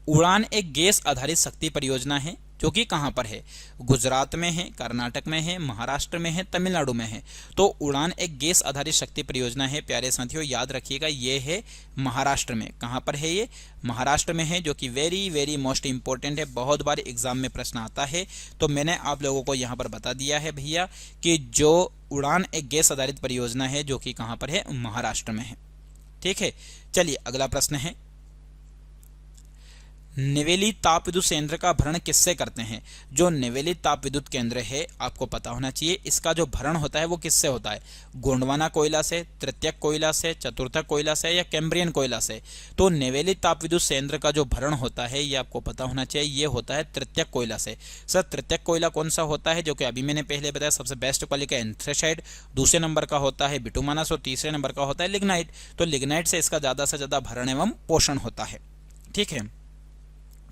उड़ान एक गैस आधारित शक्ति परियोजना है जो कि कहां पर है, गुजरात में है, कर्नाटक में है, महाराष्ट्र में है, तमिलनाडु में है। तो उड़ान एक गैस आधारित शक्ति परियोजना है प्यारे साथियों, याद रखिएगा ये है महाराष्ट्र में। कहां पर है ये, महाराष्ट्र में है, जो कि वेरी वेरी मोस्ट इंपॉर्टेंट है, बहुत बार एग्जाम में प्रश्न आता है। तो मैंने आप लोगों को यहां पर बता दिया है भैया कि जो उड़ान एक गैस आधारित परियोजना है जो कि कहां पर है, महाराष्ट्र में है। ठीक है, चलिए अगला प्रश्न है, नेवेली ताप विद्युत संयंत्र का भरण किससे करते हैं। जो नेवेली ताप विद्युत केंद्र है आपको पता होना चाहिए, इसका जो भरण होता है वो किससे होता है, गोंडवाना कोयला से, तृतीयक कोयला से, चतुर्थक कोयला से या कैम्ब्रियन कोयला से। तो नेवेली ताप विद्युत संयंत्र का जो भरण होता है ये आपको पता होना चाहिए, ये होता है तृतीयक कोयला से। सर तृतीयक कोयला कौन सा होता है, जो कि अभी मैंने पहले बताया सबसे बेस्ट क्वालिटी का एंथ्रेसाइट, दूसरे नंबर का होता है बिटुमानस और तीसरे नंबर का होता है लिग्नाइट। तो लिग्नाइट से इसका ज्यादा से ज्यादा भरण एवं पोषण होता है। ठीक है,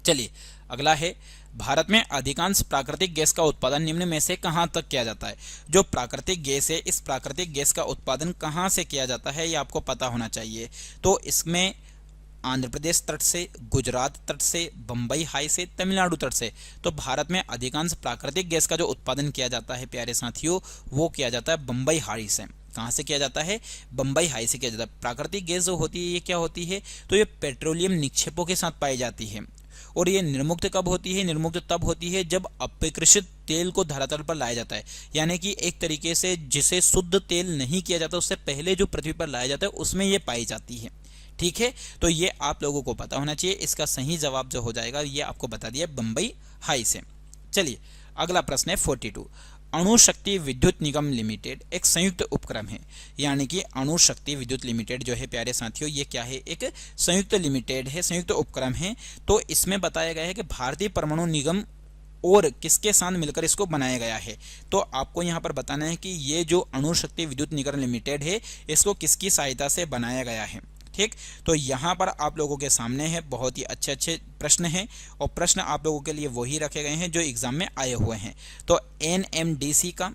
चलिए अगला है, भारत में अधिकांश प्राकृतिक गैस का उत्पादन निम्न में से कहां तक किया जाता है। जो प्राकृतिक गैस है, इस प्राकृतिक गैस का उत्पादन कहां से किया जाता है ये आपको पता होना चाहिए। तो इसमें आंध्र प्रदेश तट से, गुजरात तट से, बंबई हाई से, तमिलनाडु तट से। तो भारत में अधिकांश प्राकृतिक गैस का जो उत्पादन किया जाता है प्यारे साथियों वो किया जाता है बंबई हाई से। कहां से किया जाता है, बंबई हाई से किया जाता है। प्राकृतिक गैस जो होती है ये क्या होती है, तो ये पेट्रोलियम निक्षेपों के साथ पाई जाती है। और ये निर्मुक्त कब होती है, निर्मुक्त तब होती है जब अपेक्षित तेल को धरातल पर लाया जाता है, यानी कि एक तरीके से जिसे शुद्ध तेल नहीं किया जाता उससे पहले जो पृथ्वी पर लाया जाता है उसमें ये पाई जाती है। ठीक है, तो ये आप लोगों को पता होना चाहिए। इसका सही जवाब जो हो जाएगा ये आपको बता दिया बंबई हाई से। चलिए अगला प्रश्न है 42, अणु शक्ति विद्युत निगम लिमिटेड एक संयुक्त उपक्रम है, यानी कि अणु शक्ति विद्युत लिमिटेड जो है प्यारे साथियों ये क्या है, एक संयुक्त लिमिटेड है, संयुक्त उपक्रम है। तो इसमें बताया गया है कि भारतीय परमाणु निगम और किसके साथ मिलकर इसको बनाया गया है। तो आपको यहाँ पर बताना है कि ये जो अणु शक्ति विद्युत निगम लिमिटेड है इसको किसकी सहायता से बनाया गया है। ठीक, तो यहाँ पर आप लोगों के सामने है बहुत ही अच्छे अच्छे प्रश्न हैं और प्रश्न आप लोगों के लिए वही रखे गए हैं जो एग्जाम में आए हुए हैं। तो एनएमडीसी का,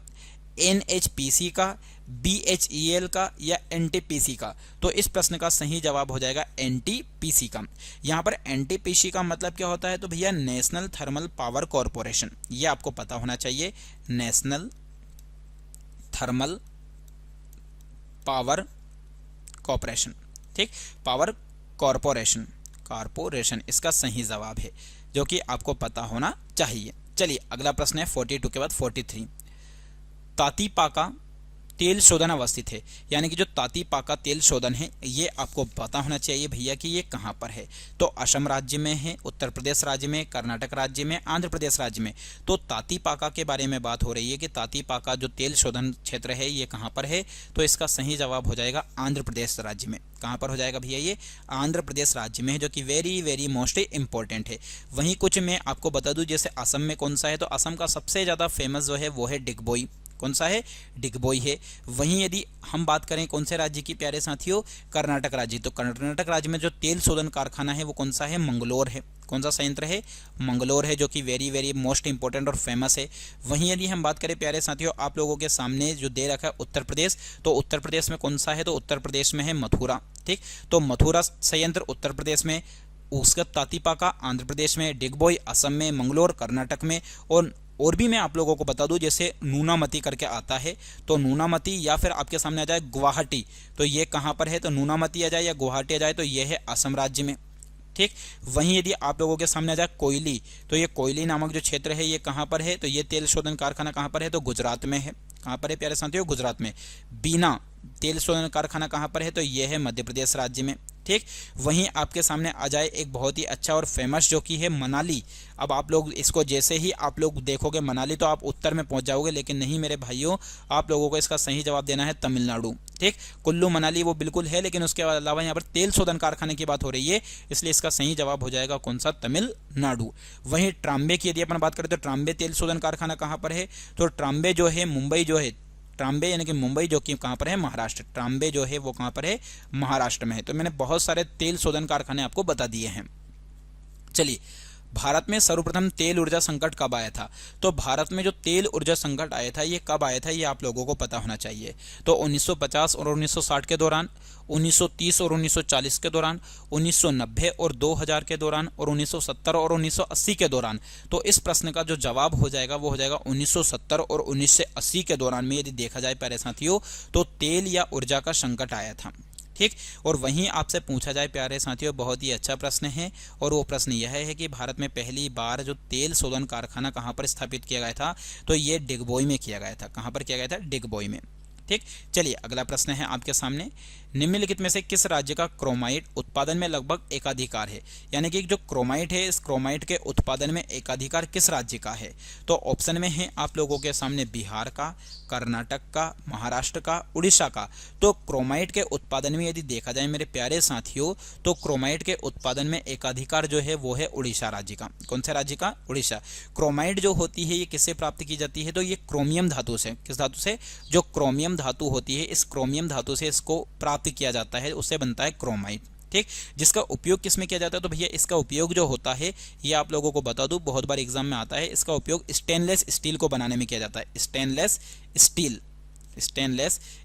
एनएचपीसी का, बीएचईएल का या एनटीपीसी का। तो इस प्रश्न का सही जवाब हो जाएगा एनटीपीसी का। यहाँ पर एनटीपीसी का मतलब क्या होता है, तो भैया नेशनल थर्मल पावर कॉरपोरेशन, ये आपको पता होना चाहिए, नेशनल थर्मल पावर कॉरपोरेशन। ठीक, पावर कॉरपोरेशन, कॉरपोरेशन इसका सही जवाब है जो कि आपको पता होना चाहिए। चलिए अगला प्रश्न है 42 के बाद 43, तातीपाका तेल शोधन अवस्थित है, यानी कि जो तातीपाका तेल शोधन है ये आपको पता होना चाहिए भैया कि ये कहाँ पर है। तो असम राज्य में है, उत्तर प्रदेश राज्य में, कर्नाटक राज्य में, आंध्र प्रदेश राज्य में। तो तातीपाका के बारे में बात हो रही है कि तातीपाका जो तेल शोधन क्षेत्र है ये कहाँ पर है। तो इसका सही जवाब हो जाएगा आंध्र प्रदेश राज्य में। कहाँ पर हो जाएगा भैया, ये आंध्र प्रदेश राज्य में है, जो कि वेरी वेरी मोस्ट इंपॉर्टेंट है। वहीं कुछ मैं आपको बता दूं, जैसे असम में कौन सा है, तो असम का सबसे ज़्यादा फेमस जो है वो है डिगबोई। कौन सा है, डिगबोई है। वहीं यदि हम बात करें कौन से राज्य की प्यारे साथियों, कर्नाटक राज्य, तो कर्नाटक राज्य में जो तेल शोधन कारखाना है वो कौन सा है, मंगलोर है। कौन सा संयंत्र है, मंगलोर है, जो कि वेरी वेरी मोस्ट इंपॉर्टेंट और फेमस है। वहीं यदि हम बात करें प्यारे साथियों, आप लोगों के सामने जो दे रखा है उत्तर प्रदेश, तो उत्तर प्रदेश में कौन सा है, तो उत्तर प्रदेश में है मथुरा। ठीक, तो मथुरा संयंत्र उत्तर प्रदेश में, उसका तातीपाका आंध्र प्रदेश में, डिगबोई असम में, मंगलोर कर्नाटक में। और भी मैं आप लोगों को बता दूं, जैसे नूनामती करके आता है, तो नूनामती या फिर आपके सामने आ जाए गुवाहाटी, तो ये कहाँ पर है, तो नूनामती आ जाए या गुवाहाटी आ जाए तो ये है असम राज्य में। ठीक, वहीं यदि आप लोगों के सामने आ जाए कोयली, तो ये कोयली नामक जो क्षेत्र है ये कहाँ पर है, तो ये तेल शोधन कारखाना कहाँ पर है, तो गुजरात में है। कहाँ पर है प्यारे साथियों, गुजरात में। बीना, तेल शोधन कारखाना कहाँ पर है, तो ये है मध्य प्रदेश राज्य में। ठीक, वहीं आपके सामने आ जाए एक बहुत ही अच्छा और फेमस जो कि है मनाली। अब आप लोग इसको जैसे ही आप लोग देखोगे मनाली तो आप उत्तर में पहुंच जाओगे, लेकिन नहीं मेरे भाइयों, आप लोगों को इसका सही जवाब देना है तमिलनाडु। ठीक, कुल्लू मनाली वो बिल्कुल है, लेकिन उसके अलावा यहाँ पर तेल शोधन कारखाने की बात हो रही है, इसलिए इसका सही जवाब हो जाएगा कौन सा, तमिलनाडु। वहीं ट्राम्बे की यदि अपन बात करें तो ट्राम्बे तेल शोधन कारखाना कहाँ पर है, तो ट्राम्बे जो है मुंबई जो है, ट्राम्बे यानी कि मुंबई जो कि कहाँ पर है, महाराष्ट्र। ट्राम्बे जो है वो कहाँ पर है, महाराष्ट्र में है। तो मैंने बहुत सारे तेल शोधन कारखाने आपको बता दिए हैं। चलिए, भारत में सर्वप्रथम तेल ऊर्जा संकट कब आया था, तो भारत में जो तेल ऊर्जा संकट आया था ये कब आया था, ये आप लोगों को पता होना चाहिए। तो 1950 और 1960 के दौरान, 1930 और 1940 के दौरान, 1990 और 2000 के दौरान, और 1970 और 1980 के दौरान। तो इस प्रश्न का जो जवाब हो जाएगा वो हो जाएगा 1970 और 1980 के दौरान में यदि देखा जाए प्यारे साथियों, तो तेल या ऊर्जा का संकट आया था। ठीक, और वहीं आपसे पूछा जाए प्यारे साथियों, बहुत ही अच्छा प्रश्न है, और वो प्रश्न यह है कि भारत में पहली बार जो तेल शोधन कारखाना कहाँ पर स्थापित किया गया था, तो ये डिगबोई में किया गया था। कहाँ पर किया गया था, डिगबोई में। ठीक, चलिए अगला प्रश्न है आपके सामने, निम्नलिखित में से किस राज्य का क्रोमाइट उत्पादन में लगभग एकाधिकार है, यानी कि जो क्रोमाइट है इस क्रोमाइट के उत्पादन में एकाधिकार किस राज्य का है, तो ऑप्शन में है आप लोगों के सामने बिहार का, कर्नाटक का, महाराष्ट्र का, उड़ीसा का। तो क्रोमाइट के उत्पादन में यदि देखा जाए मेरे प्यारे साथियों, तो क्रोमाइट के उत्पादन में एकाधिकार जो है वो है उड़ीसा राज्य का। कौन से राज्य का, उड़ीसा। क्रोमाइट जो होती है ये किससे प्राप्त की जाती है, तो ये क्रोमियम धातु से। किस धातु से, जो क्रोमियम धातु होती है इस क्रोमियम धातु से इसको प्राप्त किया जाता है, उससे बनता है क्रोमाइट। ठीक, जिसका उपयोग किस में किया जाता है, तो भैया इसका उपयोग जो होता है ये आप लोगों को बता दूं, बहुत बार एग्जाम में आता है, इसका उपयोग स्टेनलेस स्टील को बनाने में किया जाता है। स्टेनलेस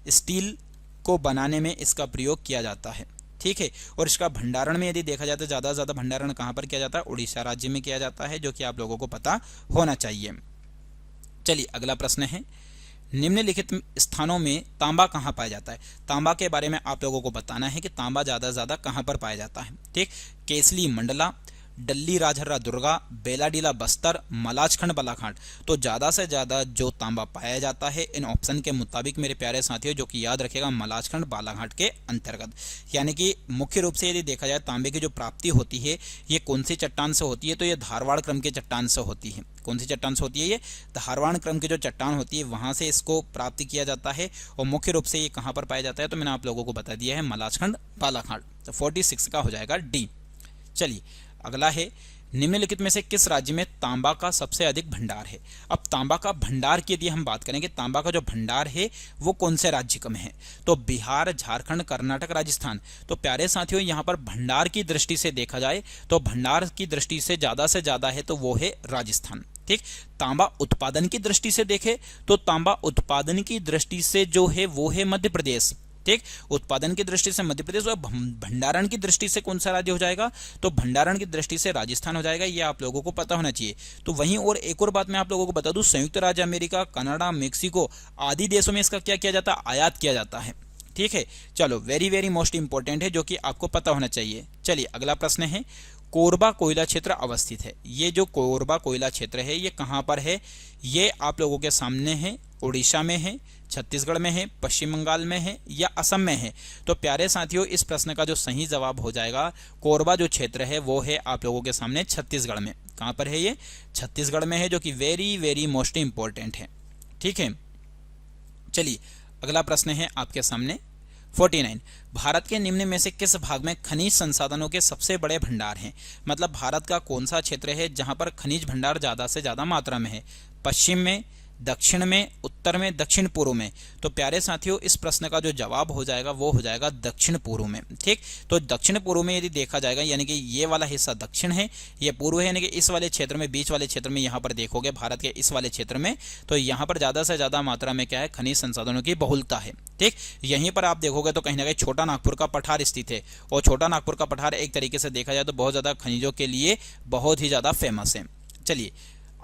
स्टील को बनाने में इसका प्रयोग किया जाता है। ठीक है, और इसका भंडारण में यदि देखा जाए तो ज़्यादा से ज़्यादा भंडारण कहाँ पर किया जाता है, उड़ीसा राज्य में किया जाता है, जो कि आप लोगों को पता होना चाहिए। चलिए अगला प्रश्न है, निम्नलिखित स्थानों में तांबा कहाँ पाया जाता है। तांबा के बारे में आप लोगों को बताना है कि तांबा ज़्यादा से ज़्यादा कहाँ पर पाया जाता है। ठीक, केसली मंडला, डल्ली राजहरा दुर्गा, बेलाडीला बस्तर, मलाजखंड बालाघाट। तो ज़्यादा से ज़्यादा जो तांबा पाया जाता है इन ऑप्शन के मुताबिक मेरे प्यारे साथियों, जो कि याद रखेगा, मलाजखंड बालाघाट के अंतर्गत। यानी कि मुख्य रूप से यदि देखा जाए तांबे की जो प्राप्ति होती है ये कौन सी चट्टान से होती है, तो ये धारवाड़ क्रम के चट्टान से होती है। कौन सी चट्टान से होती है, ये धारवाड़ क्रम की जो चट्टान होती है वहाँ से इसको प्राप्त किया जाता है, और मुख्य रूप से ये कहाँ पर पाया जाता है, तो मैंने आप लोगों को बता दिया है, मलाजखंड बालाघाट। तो 46 का हो जाएगा डी। चलिए अगला है, निम्नलिखित में से किस राज्य में तांबा का सबसे अधिक भंडार है। अब तांबा का भंडार की यदि हम बात करेंगे, तांबा का जो भंडार है वो कौन से राज्य में है, तो बिहार, झारखंड, कर्नाटक, राजस्थान। तो प्यारे साथियों यहाँ पर भंडार की दृष्टि से देखा जाए तो भंडार की दृष्टि से ज़्यादा है तो वो है राजस्थान। ठीक, तांबा उत्पादन की दृष्टि से देखें तो तांबा उत्पादन की दृष्टि से जो है वो है मध्य प्रदेश। ठीक, उत्पादन की दृष्टि से मध्य प्रदेश, और भंडारण की दृष्टि से कौन सा राज्य हो जाएगा, तो भंडारण की दृष्टि से राजस्थान हो जाएगा। ये आप लोगों को पता होना चाहिए। तो वहीं और एक और बात मैं आप लोगों को बता दूं, संयुक्त राज्य अमेरिका, कनाडा, मेक्सिको आदि देशों में इसका क्या किया जाता है, आयात किया जाता है। ठीक है, चलो वेरी मोस्ट इंपॉर्टेंट है, जो कि आपको पता होना चाहिए। चलिए अगला प्रश्न है, कोरबा कोयला क्षेत्र अवस्थित है। ये जो कोरबा कोयला क्षेत्र है ये कहाँ पर है, ये आप लोगों के सामने है, उड़ीसा में है, छत्तीसगढ़ में है, पश्चिम बंगाल में है, या असम में है। तो प्यारे साथियों इस प्रश्न का जो सही जवाब हो जाएगा, कोरबा जो क्षेत्र है वो है आप लोगों के सामने छत्तीसगढ़ में। कहाँ पर है ये, छत्तीसगढ़ में है, जो कि वेरी मोस्ट इंपॉर्टेंट है। ठीक है, चलिए अगला प्रश्न है आपके सामने 49, भारत के निम्न में से किस भाग में खनिज संसाधनों के सबसे बड़े भंडार हैं। मतलब भारत का कौन सा क्षेत्र है जहां पर खनिज भंडार ज़्यादा से ज़्यादा मात्रा में है, पश्चिम में, दक्षिण में, उत्तर में, दक्षिण पूर्व में। तो प्यारे साथियों इस प्रश्न का जो जवाब हो जाएगा वो हो जाएगा दक्षिण पूर्व में। ठीक, तो दक्षिण पूर्व में यदि देखा जाएगा, यानी कि ये वाला हिस्सा दक्षिण है, ये पूर्व है, यानी कि इस वाले क्षेत्र में, बीच वाले क्षेत्र में, यहाँ पर देखोगे भारत के इस वाले क्षेत्र में, तो यहाँ पर ज़्यादा से ज़्यादा मात्रा में क्या है, खनिज संसाधनों की बहुलता है। ठीक, यहीं पर आप देखोगे तो कहीं ना कहीं छोटा नागपुर का पठार स्थित है, और छोटा नागपुर का पठार एक तरीके से देखा जाए तो बहुत ज़्यादा खनिजों के लिए बहुत ही ज़्यादा फेमस है। चलिए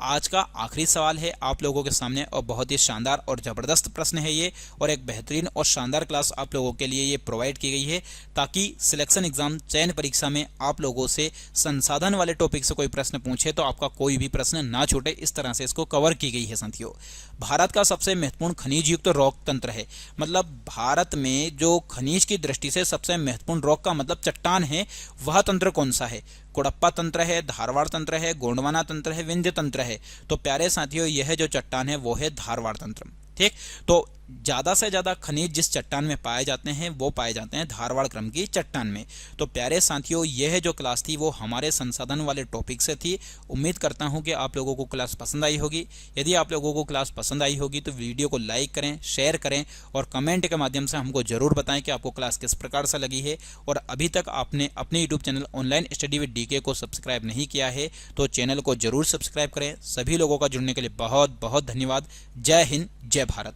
आज का आखिरी सवाल है आप लोगों के सामने और बहुत ही शानदार और ज़बरदस्त प्रश्न है ये, और एक बेहतरीन और शानदार क्लास आप लोगों के लिए ये प्रोवाइड की गई है ताकि सिलेक्शन एग्जाम चयन परीक्षा में आप लोगों से संसाधन वाले टॉपिक से कोई प्रश्न पूछे तो आपका कोई भी प्रश्न ना छूटे। इस तरह से इसको कवर की गई है साथियों। भारत का सबसे महत्वपूर्ण खनिज युक्त रॉक तंत्र है, मतलब भारत में जो खनिज की दृष्टि से सबसे महत्वपूर्ण रॉक का मतलब चट्टान है, वह तंत्र कौन सा है? कोडप्पा तंत्र है, धारवाड़ तंत्र है, गोंडवाना तंत्र है, विंध्य तंत्र है। तो प्यारे साथियों, यह जो चट्टान है वो है धारवाड़ तंत्र। ठीक, तो ज्यादा से ज्यादा खनिज जिस चट्टान में पाए जाते हैं वो पाए जाते हैं धारवाड़ क्रम की चट्टान में। तो प्यारे साथियों, यह जो क्लास थी वो हमारे संसाधन वाले टॉपिक से थी। उम्मीद करता हूं कि आप लोगों को क्लास पसंद आई होगी। यदि आप लोगों को क्लास पसंद आई होगी तो वीडियो को लाइक करें, शेयर करें और कमेंट के माध्यम से हमको जरूर बताएं कि आपको क्लास किस प्रकार से लगी है। और अभी तक आपने अपने YouTube channel online study with DK को सब्सक्राइब नहीं किया है तो चैनल को जरूर सब्सक्राइब करें। सभी लोगों का जुड़ने के लिए बहुत बहुत धन्यवाद। जय हिंद, जय भारत।